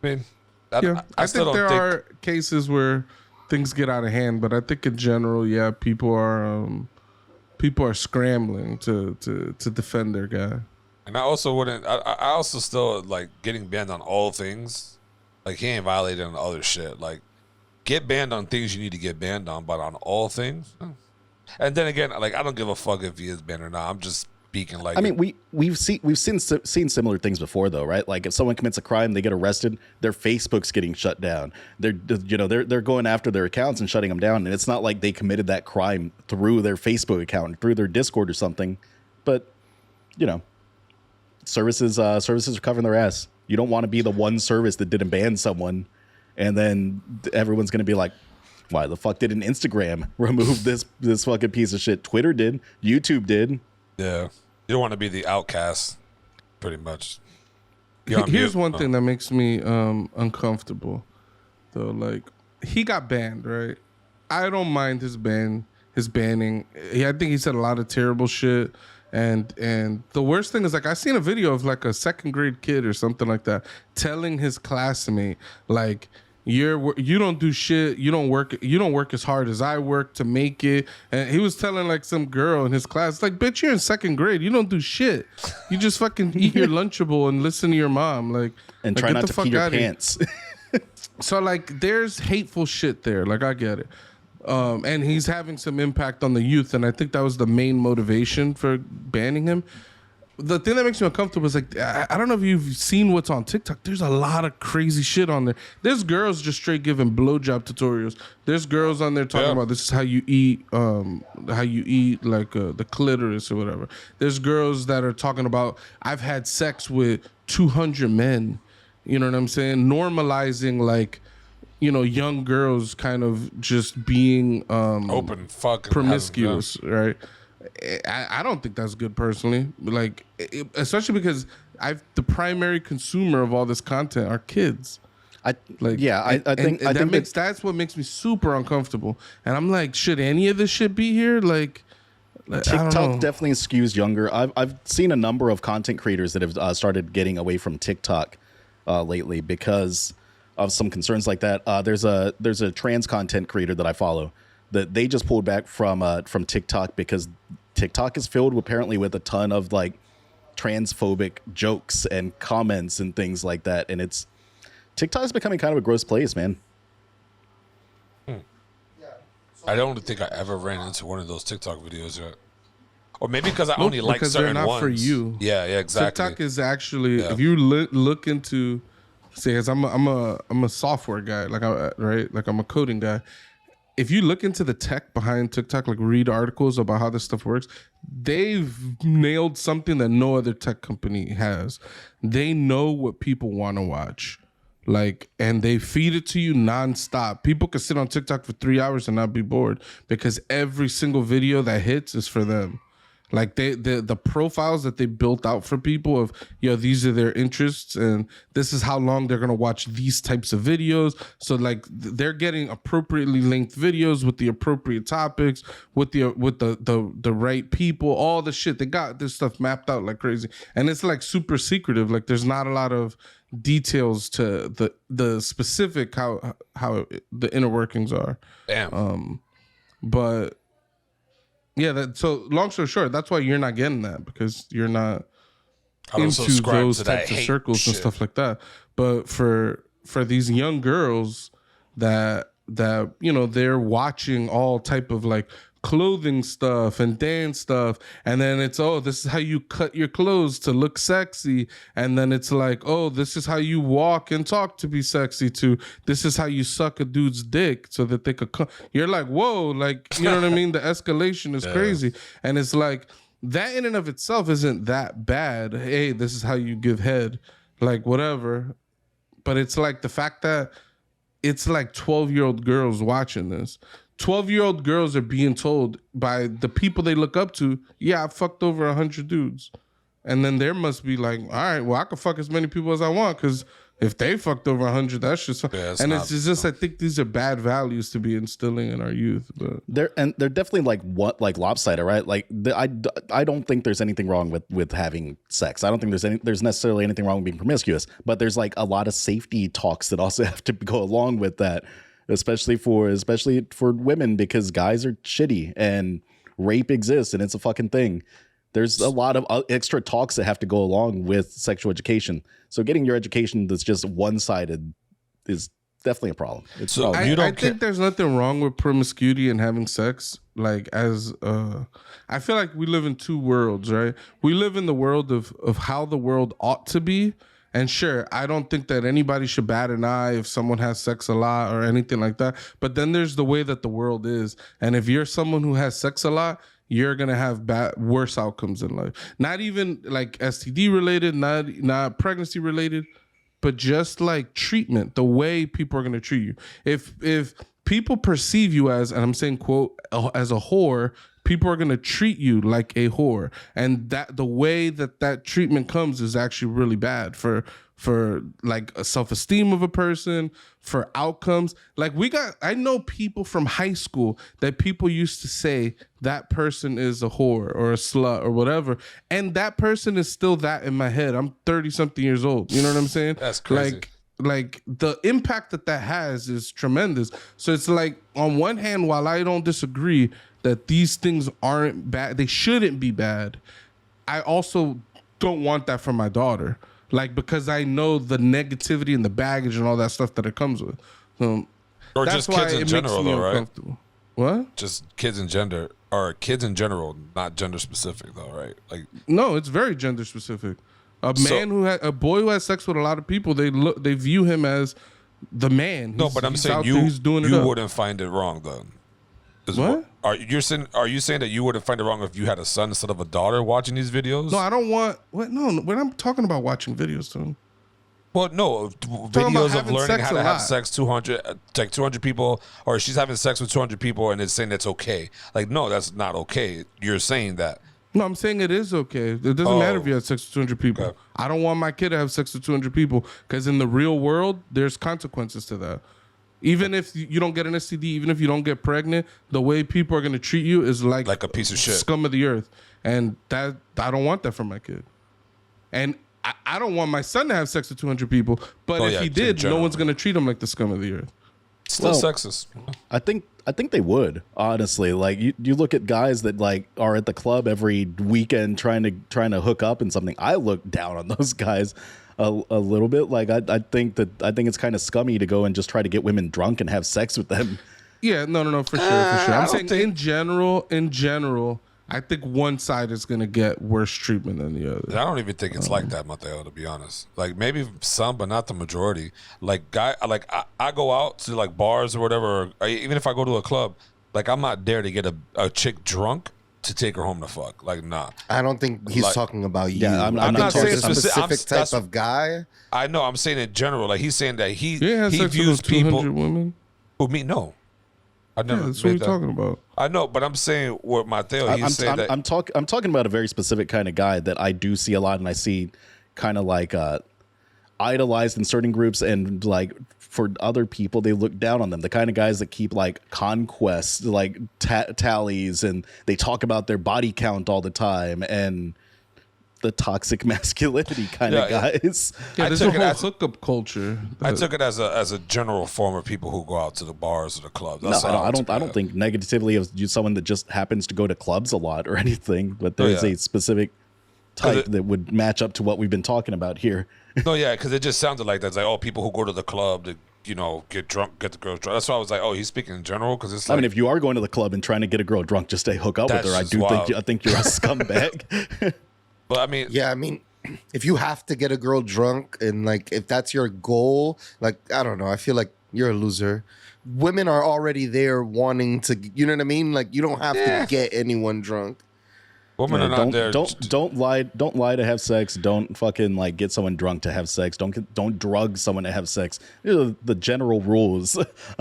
I mean, I think there are cases where things get out of hand, but I think in general, yeah, people are scrambling to defend their guy. And I also wouldn't. I also still like getting banned on all things. Like he ain't violating on other shit. Like get banned on things you need to get banned on, but on all things. And then again, like I don't give a fuck if he is banned or not. I'm just speaking like. I mean, we've seen similar things before though, right? Like if someone commits a crime, they get arrested, their Facebook's getting shut down. They're going after their accounts and shutting them down, and it's not like they committed that crime through their Facebook account, through their Discord or something, but services are covering their ass. You don't want to be the one service that didn't ban someone, and then everyone's going to be like, why the fuck didn't Instagram remove this fucking piece of shit? Twitter did. YouTube did. Yeah. You don't want to be the outcast, pretty much. Here's one thing that makes me uncomfortable, though. Like, he got banned, right? I don't mind his banning. I think he said a lot of terrible shit. And the worst thing is, like, I seen a video of like a second grade kid or something like that telling his classmate, like, you don't do shit, you don't work as hard as I work to make it. And he was telling like some girl in his class, like, bitch, you're in second grade, you don't do shit, you just fucking eat your Lunchable and listen to your mom, like, and try not to pee your pants. So like, there's hateful shit there, like, I get it. And he's having some impact on the youth, and I think that was the main motivation for banning him. The thing that makes me uncomfortable is, like, I don't know if you've seen what's on TikTok. There's a lot of crazy shit on there. There's girls just straight giving blowjob tutorials. There's girls on there talking about this is how you eat like the clitoris or whatever. There's girls that are talking about, I've had sex with 200 men. You know what I'm saying? Normalizing, like, young girls kind of just being open fucking promiscuous, right? I don't think that's good personally. Like, especially because the primary consumer of all this content are kids. I think that's what makes me super uncomfortable. And I'm like, should any of this shit be here? Like TikTok definitely skews younger. I've seen a number of content creators that have started getting away from TikTok lately because of some concerns like that. There's a trans content creator that I follow that they just pulled back from TikTok because TikTok is filled apparently with a ton of like transphobic jokes and comments and things like that, and TikTok is becoming kind of a gross place, man. I don't think I ever ran into one of those TikTok videos yet. Or maybe because I only like certain they're not ones. For you. Yeah, exactly. TikTok is actually, if you look into, say, as I'm a software guy, like I'm a coding guy. If you look into the tech behind TikTok, like read articles about how this stuff works, they've nailed something that no other tech company has. They know what people want to watch. Like, and they feed it to you nonstop. People could sit on TikTok for 3 hours and not be bored because every single video that hits is for them. Like the profiles that they built out for people of, these are their interests and this is how long they're gonna watch these types of videos. So like they're getting appropriately linked videos with the appropriate topics, with the right people, all the shit. They got this stuff mapped out like crazy, and it's like super secretive. Like there's not a lot of details to the specific how the inner workings are. Damn. But yeah, so long story short, that's why you're not getting that, because you're not into those types of circles and stuff like that. But for these young girls that they're watching all type of like clothing stuff and dance stuff, and then it's, oh, this is how you cut your clothes to look sexy, and then it's like, oh, this is how you walk and talk to be sexy, to this is how you suck a dude's dick so that they could you're like, whoa, like, you know what I mean? The escalation is crazy. And it's like, that in and of itself isn't that bad. Hey, this is how you give head, like whatever. But it's like the fact that it's like 12-year-old girls watching this. 12-year-old girls are being told by the people they look up to, yeah, I fucked over 100 dudes. And then there must be like, all right, well, I can fuck as many people as I want, because if they fucked over 100, that's just... and it's just, I think these are bad values to be instilling in our youth. But they're definitely like lopsided, right? Like I don't think there's anything wrong with having sex. I don't think there's necessarily anything wrong with being promiscuous, but there's like a lot of safety talks that also have to go along with that. Especially for women, because guys are shitty and rape exists and it's a fucking thing. There's a lot of extra talks that have to go along with sexual education. So getting your education that's just one-sided is definitely a problem. I think there's nothing wrong with promiscuity and having sex. Like, I feel like we live in two worlds, right? We live in the world of how the world ought to be. And sure, I don't think that anybody should bat an eye if someone has sex a lot or anything like that. But then there's the way that the world is. And if you're someone who has sex a lot, you're going to have worse outcomes in life. Not even like STD related, not pregnancy related, but just like treatment, the way people are going to treat you. If people perceive you as, and I'm saying, quote, as a whore, people are going to treat you like a whore. And that the way that treatment comes is actually really bad for like a self-esteem of a person, for outcomes. Like I know people from high school that people used to say that person is a whore or a slut or whatever. And that person is still that in my head. I'm 30 something years old. You know what I'm saying? That's crazy. Like the impact that has is tremendous. So it's like, on one hand, while I don't disagree that these things aren't bad, they shouldn't be bad, I also don't want that for my daughter. Like, because I know the negativity and the baggage and all that stuff that it comes with. So or that's just kids in general, though, right? What? Just kids in gender, or kids in general, not gender specific, though, right? Like, no, it's very gender specific. A boy who has sex with a lot of people, they view him as the man. No, but I'm saying you wouldn't find it wrong, though. What? Are you saying that you wouldn't find it wrong if you had a son instead of a daughter watching these videos? No, I don't want. What? No, when I'm talking about watching videos, too. Well, no, videos of learning how to have sex, 200 people, or she's having sex with 200 people and it's saying it's okay. Like, no, that's not okay. You're saying that. No, I'm saying it is okay. It doesn't matter if you have sex with 200 people. Okay. I don't want my kid to have sex with 200 people, because in the real world, there's consequences to that. Even if you don't get an STD, even if you don't get pregnant, the way people are going to treat you is like a piece of shit, scum of the earth. And that I don't want that for my kid. And I don't want my son to have sex with 200 people. But if he did, no one's going to treat him like the scum of the earth. Still sexist. I think they would, honestly. Like, you look at guys that like are at the club every weekend trying to hook up and something. I look down on those guys a little bit. Like, I think it's kind of scummy to go and just try to get women drunk and have sex with them. Yeah, no, for sure. I'm saying in general, I think one side is gonna get worse treatment than the other. I don't even think it's like that, Mateo, to be honest. Like, maybe some, but not the majority. Like, I go out to like bars or whatever, or even if I go to a club, like, I'm not there to get a chick drunk to take her home to fuck. Like, nah. I don't think he's talking about you. Yeah, I'm not saying talking specific type of guy. I know. I'm saying in general. Like, he's saying that he sex views with people. Women? Who, me? No. I never. That's what we're talking about. I know, but I'm saying what Mateo. He's saying that I'm talking about a very specific kind of guy that I do see a lot, and I see kind of like idolized in certain groups, and like for other people they look down on them. The kind of guys that keep like conquests, like tallies, and they talk about their body count all the time, and the toxic masculinity kind of guys. Yeah, there's a whole hookup culture. I took it as a general form of people who go out to the bars or the clubs. That's I don't think negatively of someone that just happens to go to clubs a lot or anything, but there's a specific type that would match up to what we've been talking about here. No, yeah, because it just sounded like that's like, oh, people who go to the club, get drunk, get the girls drunk. That's why I was like, oh, he's speaking in general because it's like. I mean, if you are going to the club and trying to get a girl drunk just to hook up with her, I think you're a scumbag. But I mean, yeah, I mean, if you have to get a girl drunk and like if that's your goal, like I don't know, I feel like you're a loser. Women are already there wanting to, you know what I mean? Like you don't have to get anyone drunk. Women are not there. Don't lie to have sex. Don't fucking like get someone drunk to have sex. Don't drug someone to have sex. These are the general rules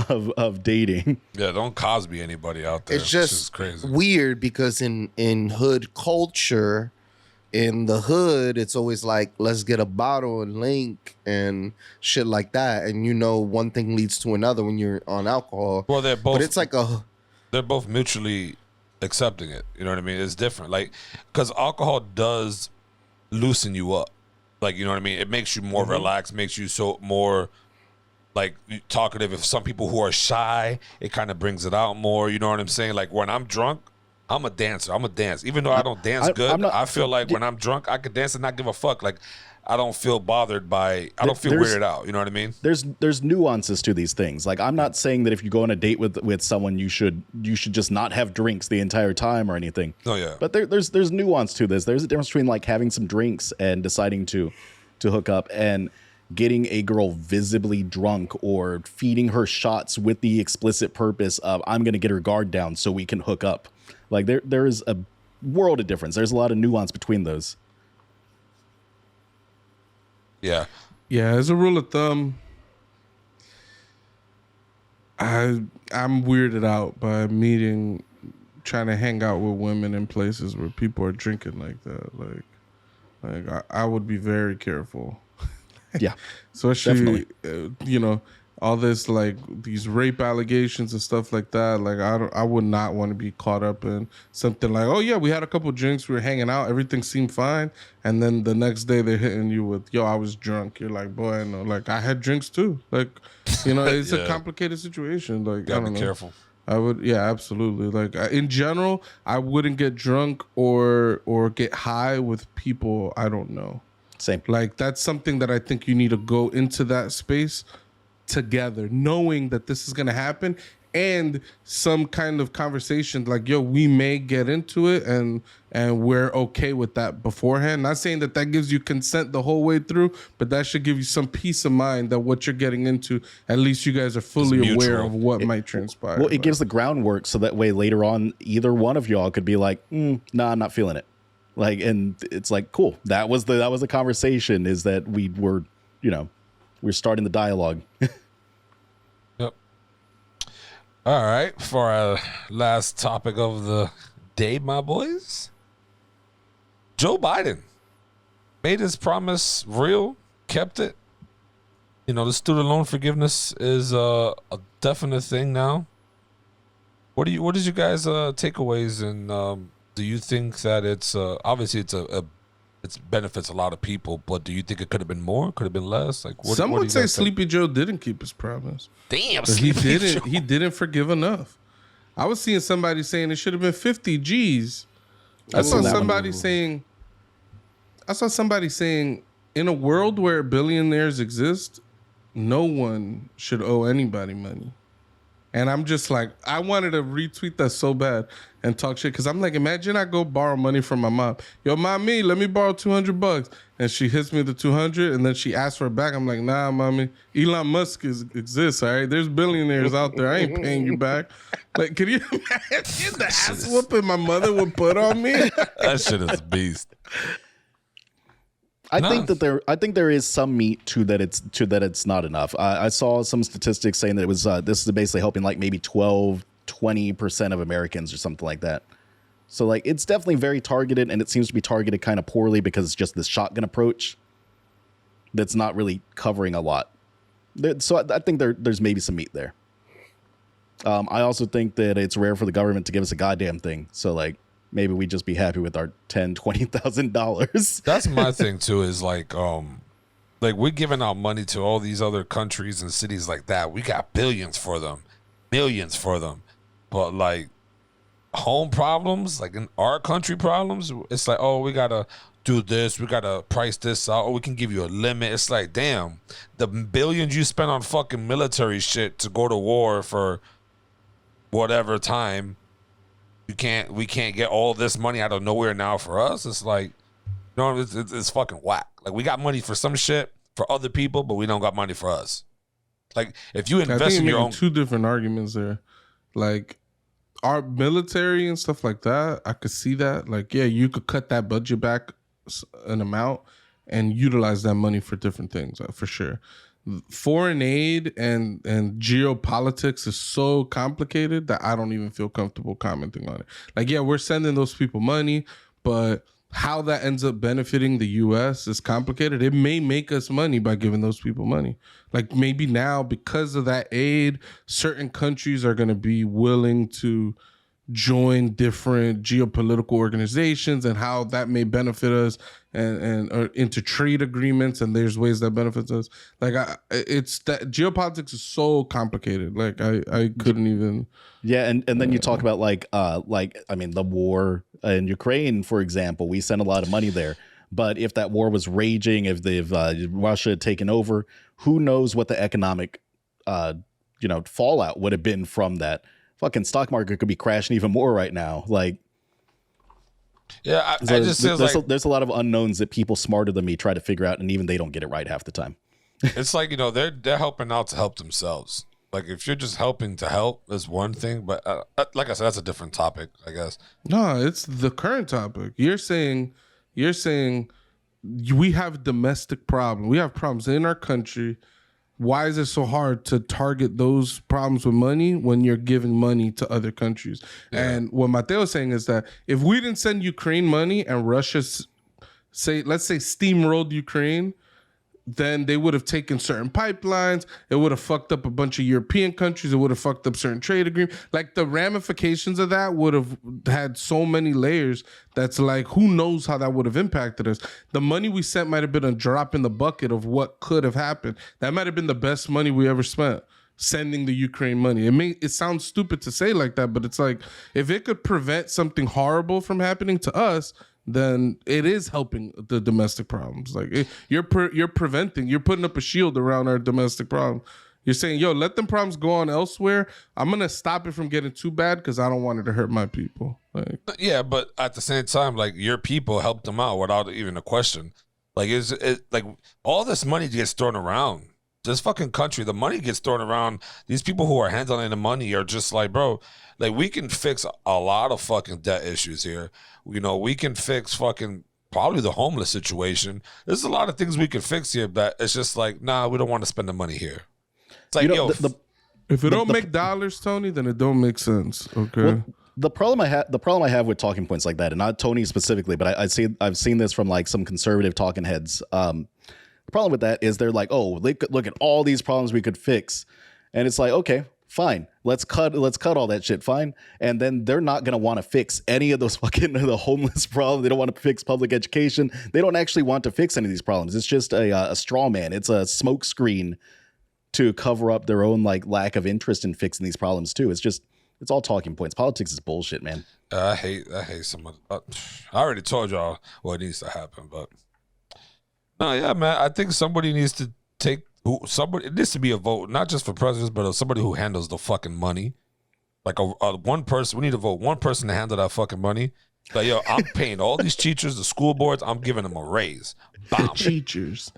of dating. Yeah, don't Cosby anybody out there. It's just crazy. Weird because in hood culture, in the hood, it's always like, let's get a bottle and link and shit like that. And one thing leads to another when you're on alcohol. Well, but it's like they're both mutually accepting it. You know what I mean? It's different. Like, because alcohol does loosen you up. Like, you know what I mean? It makes you more relaxed, makes you more like talkative. If some people who are shy, it kind of brings it out more. You know what I'm saying? Like when I'm drunk, I'm a dancer. I'm a dance. Even though I don't dance good, I feel like when I'm drunk, I could dance and not give a fuck. Like I don't feel bothered by. I don't feel weirded out. You know what I mean? There's nuances to these things. Like I'm not saying that if you go on a date with someone, you should just not have drinks the entire time or anything. Oh yeah. But there's nuance to this. There's a difference between like having some drinks and deciding to hook up and getting a girl visibly drunk or feeding her shots with the explicit purpose of I'm gonna get her guard down so we can hook up. Like there is a world of difference. There's a lot of nuance between those. Yeah. Yeah, as a rule of thumb, I'm weirded out by trying to hang out with women in places where people are drinking like that. Like I would be very careful. Yeah, especially all this like these rape allegations and stuff like that. Like I would not want to be caught up in something like, oh yeah, we had a couple drinks, we were hanging out, everything seemed fine, and then the next day they're hitting you with, yo, I was drunk. You're like, boy, no, like I had drinks too. Like, it's a complicated situation. Like, gotta be careful. I would, yeah, absolutely. Like in general, I wouldn't get drunk or get high with people I don't know. Same. Like that's something that I think you need to go into that space together, knowing that this is going to happen, and some kind of conversation like, yo, we may get into it and we're okay with that beforehand. Not saying that gives you consent the whole way through, but that should give you some peace of mind that what you're getting into, at least you guys are fully aware of what might transpire. Well, it gives the groundwork so that way later on, either one of y'all could be like, nah, I'm not feeling it. Like, and it's like, cool. That was the conversation, is that we're starting the dialogue. Yep. All right. For our last topic of the day, my boys, Joe Biden made his promise real, kept it. The student loan forgiveness is a definite thing now. What is you guys takeaways, and do you think that it's obviously it benefits a lot of people, but do you think it could have been more? Could have been less? Like some would say Sleepy Joe didn't keep his promise. Damn, he didn't forgive enough. I was seeing somebody saying it should have been 50 G's. I saw somebody saying in a world where billionaires exist, no one should owe anybody money. And I'm just like, I wanted to retweet that so bad and talk shit, because I'm like, imagine I go borrow money from my mom. Yo, mommy, let me borrow $200. And she hits me the 200, and then she asks for it back. I'm like, nah, mommy, Elon Musk exists, all right? There's billionaires out there. I ain't paying you back. Like, can you imagine the ass whooping my mother would put on me? That shit is a beast. I think there is some meat to that. It's not enough. I saw some statistics saying that it was this is basically helping like maybe 20% of Americans or something like that. So like it's definitely very targeted, and it seems to be targeted kind of poorly because it's just this shotgun approach that's not really covering a lot. So I think there's maybe some meat there. I also think that it's rare for the government to give us a goddamn thing. So like, maybe we just be happy with our $10,000-$20,000. That's my thing too. Is like we're giving out money to all these other countries and cities like that. We got billions for them, millions for them, but like home problems, like in our country problems, it's like, oh, we gotta do this. We gotta price this out, or we can give you a limit. It's like, damn, the billions you spend on fucking military shit to go to war for whatever time, we can't get all this money out of nowhere now for us. It's like, it's fucking whack. Like, we got money for some shit for other people, but we don't got money for us. Like, if you invest in your own, two different arguments there. Like, our military and stuff like that, I could see that. Like, yeah, you could cut that budget back an amount and utilize that money for different things, for sure. Foreign aid and geopolitics is so complicated that I don't even feel comfortable commenting on it. Like, yeah, we're sending those people money, but how that ends up benefiting the U.S. is complicated. It may make us money by giving those people money. Like, maybe now, because of that aid, certain countries are going to be willing to join different geopolitical organizations, and how that may benefit us, and or into trade agreements, and there's ways that benefits us. Like, it's that geopolitics is so complicated. Like, I couldn't even. Yeah, and then you talk about like I mean, the war in Ukraine, for example. We sent a lot of money there, but if that war was raging, if Russia had taken over, who knows what the economic fallout would have been from that. Fucking stock market could be crashing even more right now. Like, yeah, I just feel like there's a lot of unknowns that people smarter than me try to figure out, and even they don't get it right half the time. It's like, they're helping out to help themselves. Like, if you're just helping to help, is one thing, but like I said, that's a different topic, I guess. No, it's the current topic. You're saying we have domestic problems. We have problems in our country. Why is it so hard to target those problems with money when you're giving money to other countries? Yeah. And what Mateo is saying is that if we didn't send Ukraine money and Russia, let's say steamrolled Ukraine, then they would have taken certain pipelines. It would have fucked up a bunch of European countries. It would have fucked up certain trade agreements. Like, the ramifications of that would have had so many layers. That's like, who knows how that would have impacted us. The money we sent might have been a drop in the bucket of what could have happened. That might have been the best money we ever spent, sending the Ukraine money. It sounds stupid to say like that, but it's like, if it could prevent something horrible from happening to us, then it is helping the domestic problems. Like, you're putting up a shield around our domestic problem. You're saying, yo, let them problems go on elsewhere. I'm going to stop it from getting too bad because I don't want it to hurt my people. Like, yeah, but at the same time, like, your people helped them out without even a question. Like, like, all this money gets thrown around. This fucking country, the money gets thrown around. These people who are handling the money are just like, bro, like, we can fix a lot of fucking debt issues here. We can fix fucking probably the homeless situation. There's a lot of things we can fix here, but it's just like, nah, we don't want to spend the money here. It's like, if it don't make dollars, Tony, then it don't make sense. Okay. Well, the problem I have with talking points like that, and not Tony specifically, but I've seen this from like some conservative talking heads. The problem with that is they're like, oh, look at all these problems we could fix, and it's like, okay, fine, let's cut all that shit, fine. And then they're not gonna want to fix any of those fucking the homeless problem. They don't want to fix public education. They don't actually want to fix any of these problems. It's just a straw man. It's a smoke screen to cover up their own like lack of interest in fixing these problems too. It's all talking points. Politics is bullshit, man. I hate some of I already told y'all what needs to happen, but no, yeah, man. I think somebody needs to it needs to be a vote, not just for presidents, but somebody who handles the fucking money. Like a one person, we need to vote one person to handle that fucking money. Like, yo, I'm paying all these teachers, the school boards, I'm giving them a raise. The teachers.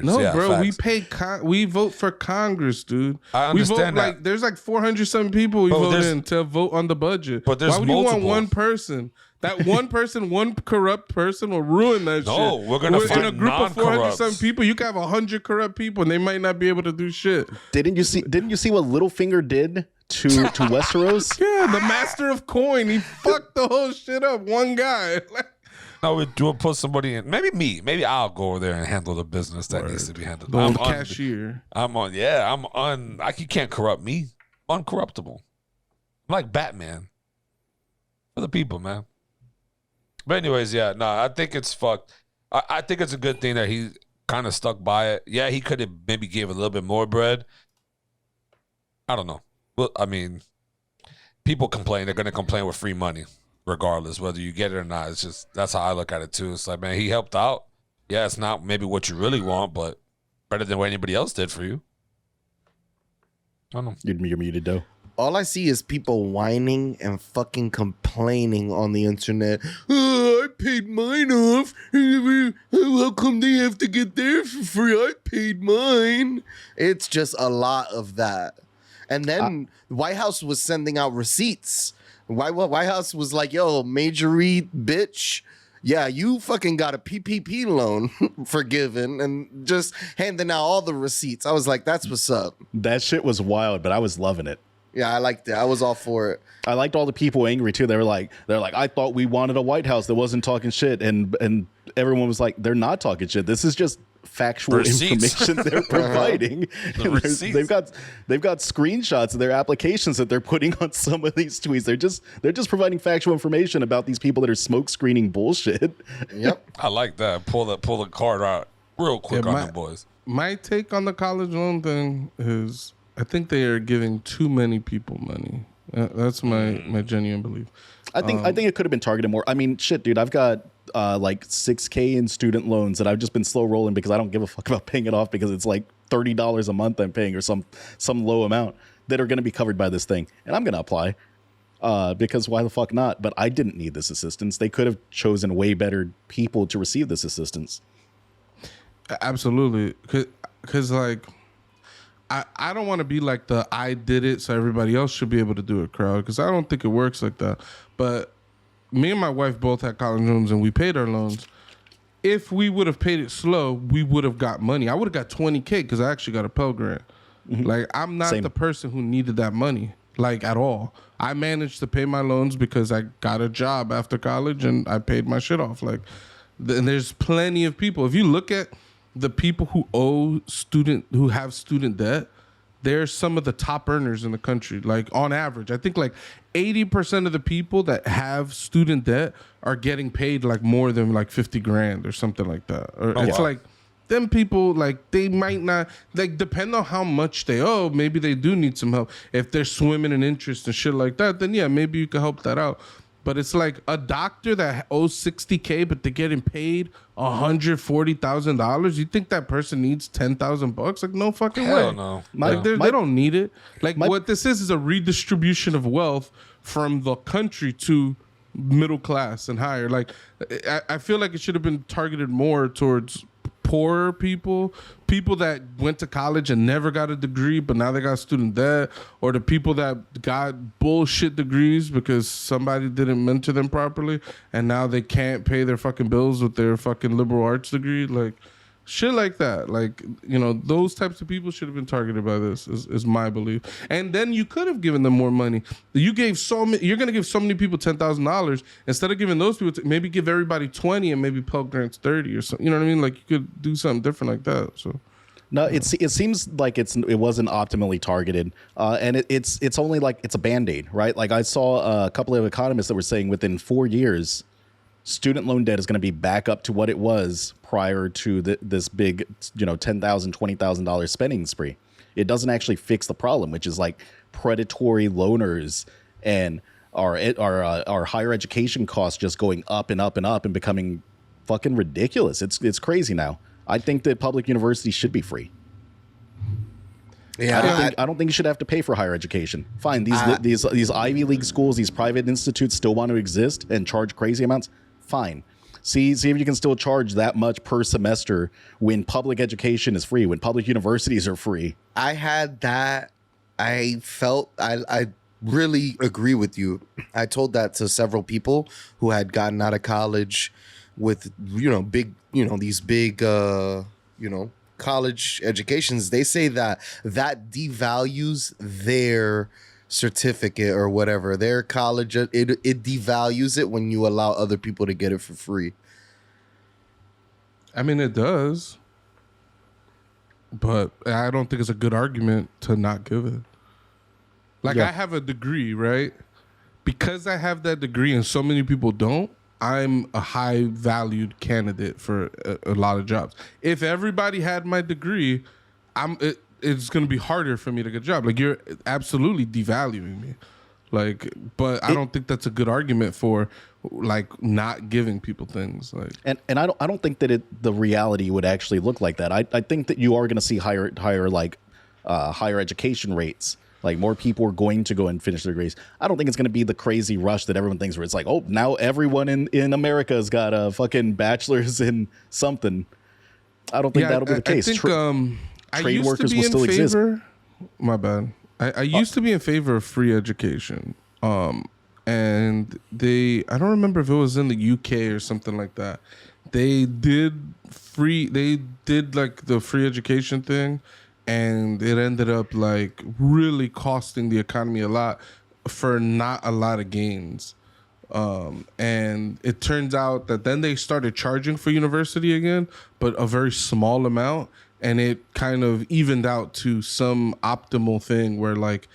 No, yeah, bro, facts. We vote for Congress, dude. I understand that. Like, there's like 400 something people we vote in to vote on the budget. But there's Why would you want one person? That one person, one corrupt person will ruin that shit. No, we're gonna find in a group of 400 something people. You can have 100 corrupt people, and they might not be able to do shit. Didn't you see what Littlefinger did to Westeros? Yeah, the master of coin. He fucked the whole shit up. One guy. No, we'll put somebody in. Maybe me. Maybe I'll go over there and handle the business that needs to be handled. I'm cashier. You can't corrupt me. Uncorruptible. I'm like Batman. For the people, man. But anyways, yeah, no, I think it's fucked. I think it's a good thing that he kind of stuck by it. Yeah, he could have maybe gave a little bit more bread. I don't know. Well, I mean, people complain. They're going to complain with free money. regardless whether you get it or not. It's just that's how I look at it too. It's like, man, he helped out. Yeah, it's not maybe what you really want, but better than what anybody else did for you. I don't know. You're muted, though. All I see is people whining and fucking complaining on the internet. Oh, I paid mine off. How come they have to get theirs for free? I paid mine. It's just a lot of that. And then the White House was sending out receipts. White House was like, yo, majory bitch. Yeah, you fucking got a PPP loan forgiven and just handing out all the receipts. I was like, that's what's up. That shit was wild, but I was loving it. Yeah, I liked it. I was all for it. I liked all the people angry too. They're like, I thought we wanted a White House that wasn't talking shit, and everyone was like, they're not talking shit. This is just factual information they're providing. They've got screenshots of their applications that they're putting on some of these tweets. They're just providing factual information about these people that are smoke screening bullshit. Yep, I like that. Pull the card out real quick on them boys. My take on the college loan thing is, I think they are giving too many people money. That's my genuine belief. I think it could have been targeted more. I mean, shit, dude, I've got like $6,000 in student loans that I've just been slow rolling because I don't give a fuck about paying it off because it's like $30 a month I'm paying or some low amount that are going to be covered by this thing, and I'm going to apply because why the fuck not? But I didn't need this assistance. They could have chosen way better people to receive this assistance. Absolutely, because like. I don't want to be like the I did it so everybody else should be able to do it crowd, because I don't think it works like that. But me and my wife both had college loans and we paid our loans. If we would have paid it slow, we would have got money. I would have got $20,000 because I actually got a Pell Grant. Mm-hmm. Like, I'm not the person who needed that money, like, at all. I managed to pay my loans because I got a job after college and I paid my shit off. Like, and there's plenty of people. If you look at the people who have student debt, they're some of the top earners in the country. Like, on average, I think like 80% of the people that have student debt are getting paid like more than like 50 grand or something like that. Or it's like them people, like, they might not, like, depend on how much they owe, maybe they do need some help. If they're swimming in interest and shit like that, then yeah, maybe you can help that out. But it's like a doctor that owes $60,000, but they're getting paid $140,000. You think that person needs $10,000? Like, no fucking way. No. Like, they don't need it. Like, what this is a redistribution of wealth from the country to middle class and higher. Like, I feel like it should have been targeted more towards poorer people that went to college and never got a degree, but now they got student debt, or the people that got bullshit degrees because somebody didn't mentor them properly, and now they can't pay their fucking bills with their fucking liberal arts degree. Like, shit like that. Like, you know, those types of people should have been targeted by this, is my belief. And then you could have given them more money. You're going to give so many people $10,000 instead of giving those people, maybe give everybody 20 and maybe Pell Grants 30 or something. You know what I mean? Like, you could do something different like that. So. No, it seems like it wasn't optimally targeted, and it's only like it's a Band-Aid, right? Like, I saw a couple of economists that were saying within 4 years, student loan debt is going to be back up to what it was prior to this big, $10,000, $20,000 spending spree. It doesn't actually fix the problem, which is like predatory loaners and our higher education costs just going up and up and up and becoming fucking ridiculous. It's crazy now. I think that public universities should be free. Yeah, I don't think you should have to pay for higher education. Fine, these Ivy League schools, these private institutes still want to exist and charge crazy amounts. Fine. See if you can still charge that much per semester when public education is free, when public universities are free. I had that. I felt I really agree with you. I told that to several people who had gotten out of college with these big college educations. They say that devalues their certificate or whatever, their college. It devalues it when you allow other people to get it for free. I mean, it does, but I don't think it's a good argument to not give it. Like, I have a degree, right? Because I have that degree and so many people don't, I'm a high valued candidate for a lot of jobs. If everybody had my degree, it's going to be harder for me to get a job. Like, you're absolutely devaluing me. Like, but I don't think that's a good argument for like not giving people things. Like, and I don't think that the reality would actually look like that. I think that you are going to see higher education rates. Like more people are going to go and finish their degrees. I don't think it's going to be the crazy rush that everyone thinks where it's like, oh, now everyone in America has got a fucking bachelor's in something. I don't think that'll be the case. I think trade workers will still exist. My bad. I used to be in favor of free education. And I don't remember if it was in the UK or something like that. They did like the free education thing, and it ended up like really costing the economy a lot for not a lot of gains. And it turns out that then they started charging for university again, but a very small amount, and it kind of evened out to some optimal thing where like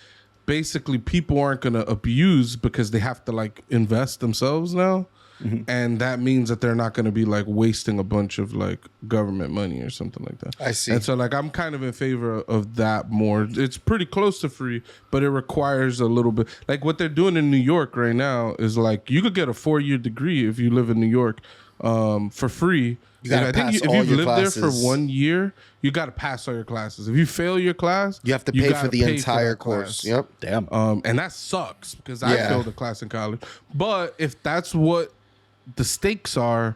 basically people aren't going to abuse because they have to like invest themselves now. Mm-hmm. And that means that they're not going to be like wasting a bunch of like government money or something like that. I see. And so like I'm kind of in favor of that more. It's pretty close to free, but it requires a little bit. Like what they're doing in New York right now is like you could get a 4-year degree if you live in New York for free. I think if you've lived there for 1 year, you got to pass all your classes. If you fail your class, you have to pay for the entire course. Yep. Damn. And that sucks because I failed a class in college. But if that's what the stakes are,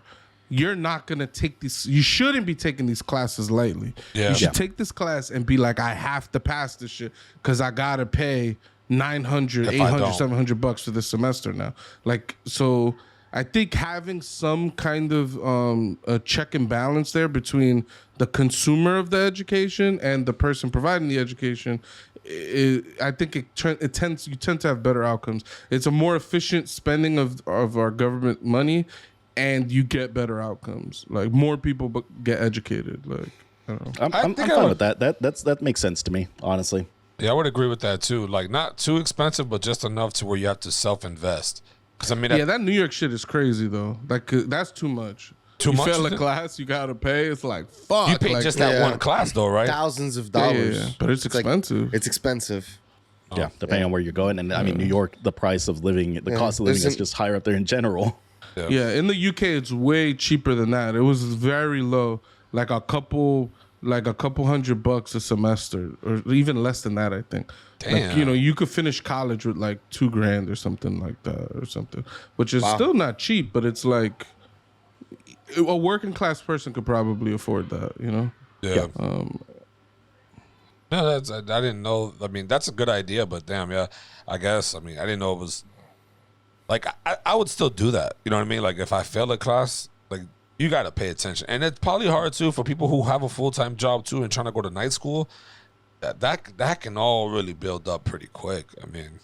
you're not going to take these. You shouldn't be taking these classes lightly. Yeah. You should take this class and be like, I have to pass this shit because I got to pay $900, $800, $700 for this semester now. Like, so I think having some kind of a check and balance there between the consumer of the education and the person providing the education, I think you tend to have better outcomes. It's a more efficient spending of our government money, and you get better outcomes. Like more people get educated. Like I don't know. I'm fine with that. That makes sense to me, honestly. Yeah, I would agree with that too. Like not too expensive, but just enough to where you have to self-invest. Because I mean, that New York shit is crazy though. Like that's too much. You fail a class, you gotta pay. It's like fuck. You pay like, just that one class though, right? Thousands of dollars. Yeah. But it's expensive. It's expensive. Yeah, depending on where you're going, and I mean, New York, the price of living, the cost of living is just higher up there in general. Yeah, in the UK, it's way cheaper than that. It was very low, like a couple $100 a semester, or even less than that. I think. Damn. Like, you could finish college with like $2,000 or something like that, or something, which is still not cheap, but it's like a working class person could probably afford that. Yeah. No, I didn't know. I mean, that's a good idea, but damn, yeah. I guess. I mean, I didn't know it was. Like, I would still do that. You know what I mean? Like, if I fail a class, like, you got to pay attention. And it's probably hard, too, for people who have a full-time job, too, and trying to go to night school. That can all really build up pretty quick. I mean,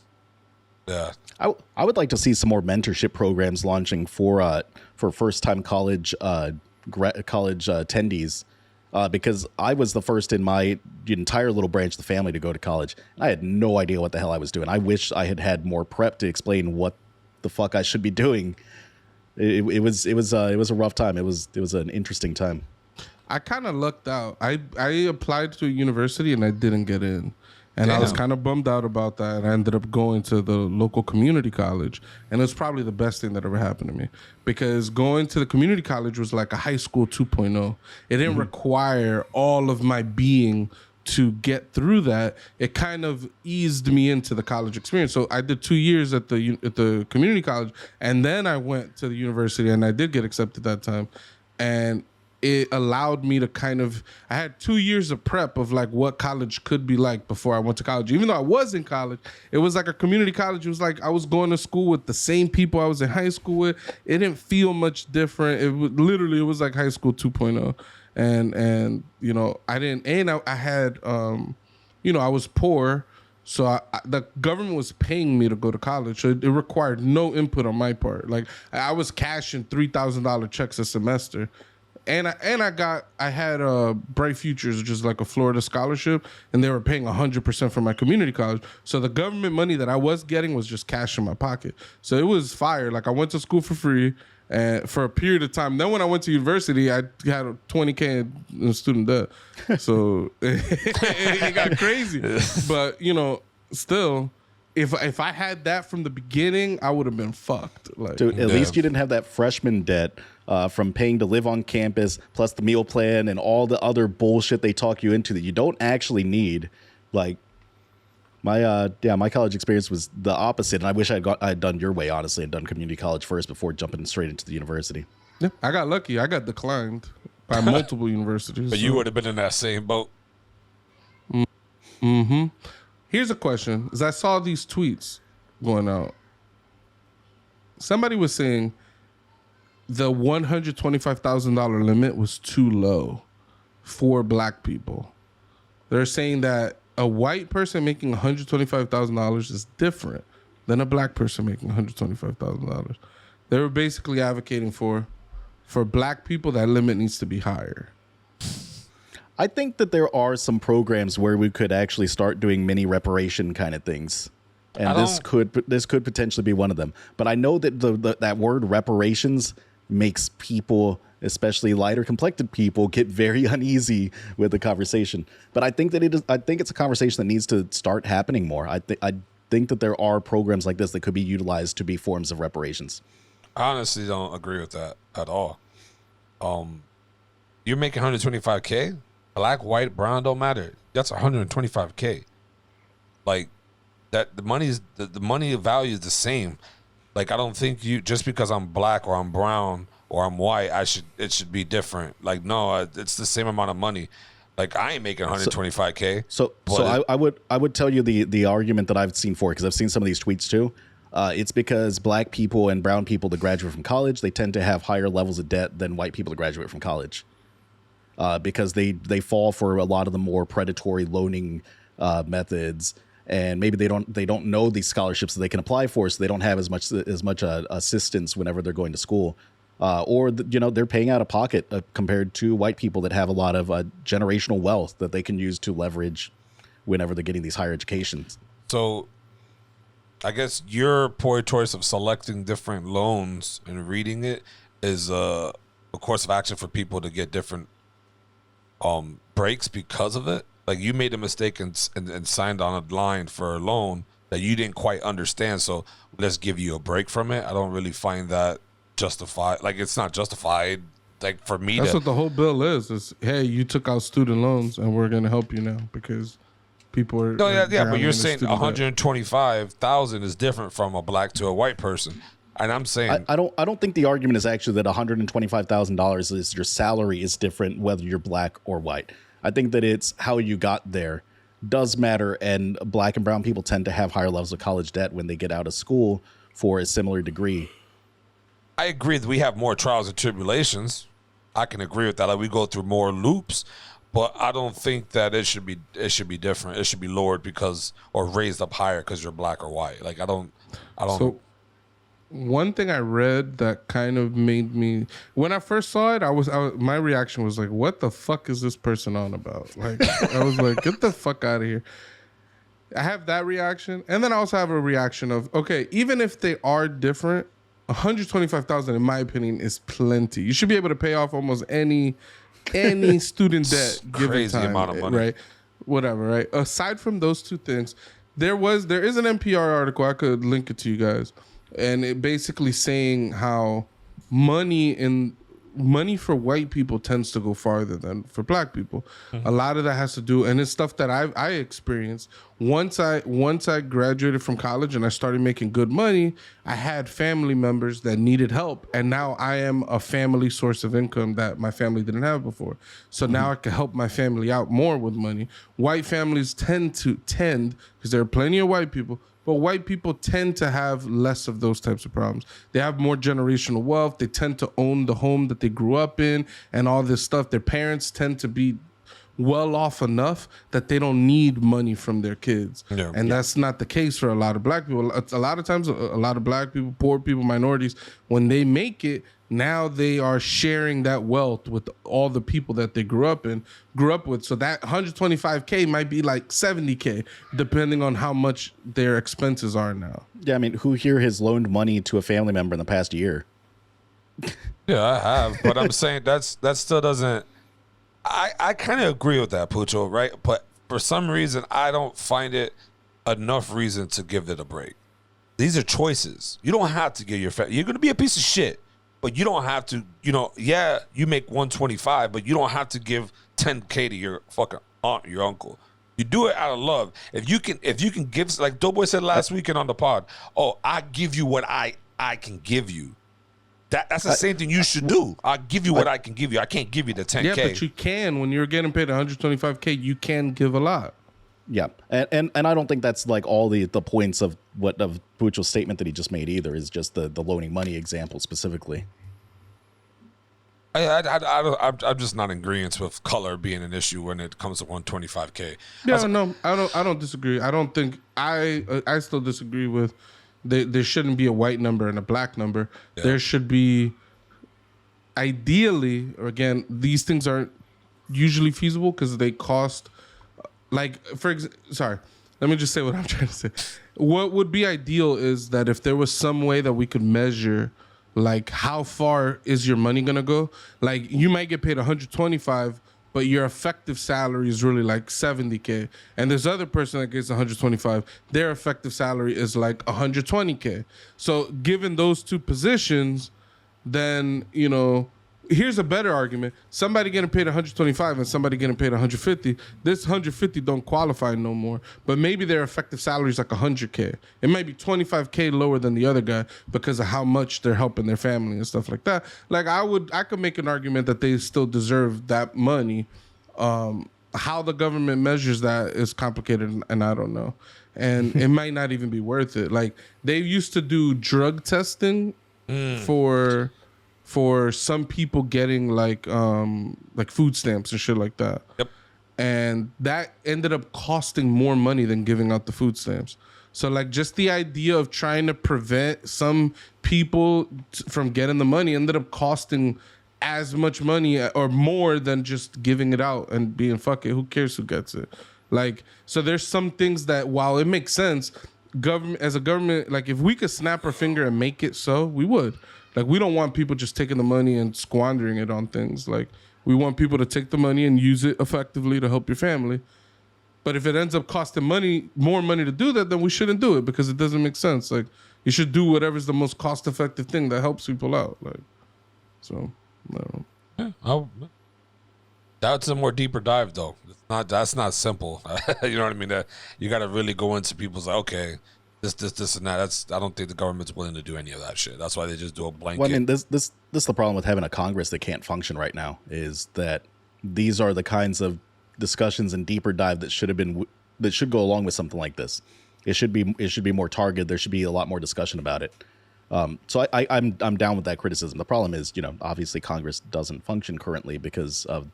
yeah. I would like to see some more mentorship programs launching for first-time college attendees. Because I was the first in my entire little branch of the family to go to college. I had no idea what the hell I was doing. I wish I had had more prep to explain what the fuck I should be doing. It was a rough time. It was an interesting time. I kind of lucked out. I applied to a university and I didn't get in. And I was kind of bummed out about that. And I ended up going to the local community college. And it was probably the best thing that ever happened to me. Because going to the community college was like a high school 2.0. It didn't require all of my being to get through that. It kind of eased me into the college experience. So I did 2 years at the community college. And then I went to the university and I did get accepted that time. And it allowed me to I had 2 years of prep of like what college could be like before I went to college. Even though I was in college, it was like a community college. It was like I was going to school with the same people I was in high school with. It didn't feel much different. It was like high school 2.0. And I didn't, and I had, I was poor. So the government was paying me to go to college. So it required no input on my part. Like I was cashing $3,000 checks a semester. And I had Bright Futures, which is like a Florida scholarship, and they were paying 100% for my community college. So the government money that I was getting was just cash in my pocket. So it was fire. Like I went to school for free and for a period of time. Then when I went to university, I had a $20,000 in student debt. So it got crazy. But still, if I had that from the beginning, I would have been fucked. Like, Dude, at least you didn't have that freshman debt from paying to live on campus, plus the meal plan and all the other bullshit they talk you into that you don't actually need. Like my college experience was the opposite, and I wish I'd done your way, honestly, and done community college first before jumping straight into the university. yeah, I got lucky. I got declined by multiple universities. But you would have been in that same boat. Mm-hmm. Here's a question: as I saw these tweets going out, somebody was saying the $125,000 limit was too low for black people. They're saying that a white person making $125,000 is different than a black person making $125,000. They were basically advocating for black people that limit needs to be higher. I think that there are some programs where we could actually start doing mini reparation kind of things, and this could potentially be one of them. But I know that that word reparations makes people, especially lighter complected people, get very uneasy with the conversation. But I think that it's a conversation that needs to start happening more. I think that there are programs like this that could be utilized to be forms of reparations. I honestly don't agree with that at all. You're making $125K. Black, white, brown, don't matter. That's $125K. Like that, the money value is the same. Like I don't think just because I'm black or I'm brown or I'm white, it should be different. Like no, it's the same amount of money. Like I ain't making $125K. So I would tell you the argument that I've seen for it, because I've seen some of these tweets too. It's because black people and brown people that graduate from college, they tend to have higher levels of debt than white people that graduate from college. Because they fall for a lot of the more predatory loaning methods, and maybe they don't know these scholarships that they can apply for, so they don't have as much assistance whenever they're going to school, or they're paying out of pocket compared to white people that have a lot of generational wealth that they can use to leverage whenever they're getting these higher educations. So, I guess your poor choice of selecting different loans and reading it is a course of action for people to get different breaks because of it. Like you made a mistake and signed on a line for a loan that you didn't quite understand, so let's give you a break from it. I don't really find that justified. Like it's not justified. Like for me, that's what the whole bill is hey, you took out student loans and we're going to help you now because people are but you're saying $125,000 is different from a black to a white person. And I'm saying I don't think the argument is actually that $125,000 is your salary is different whether you're black or white. I think that it's how you got there does matter, and black and brown people tend to have higher levels of college debt when they get out of school for a similar degree. I agree that we have more trials and tribulations. I can agree with that. Like we go through more loops, but I don't think that it should be different. It should be lowered or raised up higher because you're black or white. Like I don't. So, one thing I read that kind of made me, when I first saw it, my reaction was like, what the fuck is this person on about? Like, I was like, get the fuck out of here. I have that reaction. And then I also have a reaction of, okay, even if they are different, $125,000 in my opinion is plenty. You should be able to pay off almost any student debt given crazy time, amount of money. right? Whatever, right? Aside from those two things, there is an NPR article, I could link it to you guys, and it basically saying how money for white people tends to go farther than for black people. Mm-hmm. A lot of that has to do, and it's stuff that I experienced. Once I graduated from college and I started making good money, I had family members that needed help, and now I am a family source of income that my family didn't have before. So now I can help my family out more with money. White families tend, because there are plenty of white people, but white people tend to have less of those types of problems. They have more generational wealth. They tend to own the home that they grew up in and all this stuff. Their parents tend to be well off enough that they don't need money from their kids. That's not the case for a lot of black people. A lot of times, a lot of black people, poor people, minorities, when they make it, now they are sharing that wealth with all the people that they grew up with. So that $125K might be like $70K, depending on how much their expenses are now. Yeah, I mean, who here has loaned money to a family member in the past year? Yeah, I have, but I'm saying that still doesn't. I kind of agree with that, Pucho, right? But for some reason, I don't find it enough reason to give it a break. These are choices. You don't have to give your family. You're going to be a piece of shit, but you don't have to, yeah, you make 125, but you don't have to give 10K to your fucking aunt or your uncle. You do it out of love. If you can give, like Doughboy said last weekend on the pod, I give you what I can give you. That's the same thing you should do. I'll give you what I can give you. I can't give you the 10K. Yeah, but you can. When you're getting paid 125K, you can give a lot. Yeah, and I don't think that's like all the points of Pucho's statement that he just made either. Is just the loaning money example specifically. I'm just not in agreement with color being an issue when it comes to 125K. Yeah, no, I don't disagree. I don't think I still disagree with there shouldn't be a white number and a black number. Yeah. There should be, ideally, again, these things aren't usually feasible because they cost. Like, sorry, let me just say what I'm trying to say. What would be ideal is that if there was some way that we could measure, like, how far is your money gonna go? Like, you might get paid 125, but your effective salary is really like 70K. And there's other person that gets 125, their effective salary is like 120K. So given those two positions, then, here's a better argument. Somebody getting paid 125 and somebody getting paid 150. This 150 don't qualify no more. But maybe their effective salary is like 100K. It might be 25K lower than the other guy because of how much they're helping their family and stuff like that. Like I could make an argument that they still deserve that money. How the government measures that is complicated, and I don't know. And it might not even be worth it. Like they used to do drug testing for some people getting like food stamps and shit like that. Yep. And that ended up costing more money than giving out the food stamps. So like just the idea of trying to prevent some people from getting the money ended up costing as much money or more than just giving it out and being fuck it, who cares who gets it? Like, so there's some things that while it makes sense, as a government, like if we could snap our finger and make it so, we would. Like, we don't want people just taking the money and squandering it on things. Like, we want people to take the money and use it effectively to help your family. But if it ends up costing more money to do that, then we shouldn't do it because it doesn't make sense. Like, you should do whatever's the most cost-effective thing that helps people out. Like, so, I don't know. Yeah, that's a more deeper dive, though. That's not simple. You know what I mean? You got to really go into people's, like, okay, this, and that. I don't think the government's willing to do any of that shit. That's why they just do a blanket. Well, I mean, this is the problem with having a Congress that can't function right now, is that these are the kinds of discussions and deeper dive that should go along with something like this. It should be more targeted. There should be a lot more discussion about it. So I'm down with that criticism. The problem is, obviously Congress doesn't function currently because of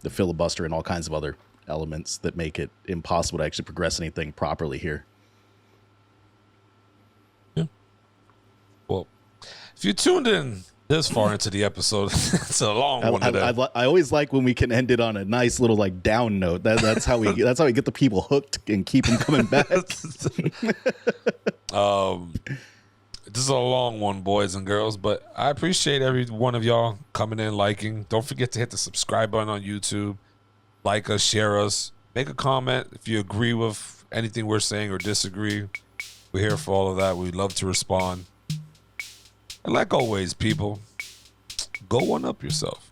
the filibuster and all kinds of other elements that make it impossible to actually progress anything properly here. Well, if you tuned in this far into the episode, it's a long one today. I always like when we can end it on a nice little like down note. That's how we get the people hooked and keep them coming back. This is a long one, boys and girls, but I appreciate every one of y'all coming in, liking. Don't forget to hit the subscribe button on YouTube. Like us, share us, make a comment if you agree with anything we're saying or disagree. We're here for all of that. We'd love to respond. And like always, people, go one up yourself.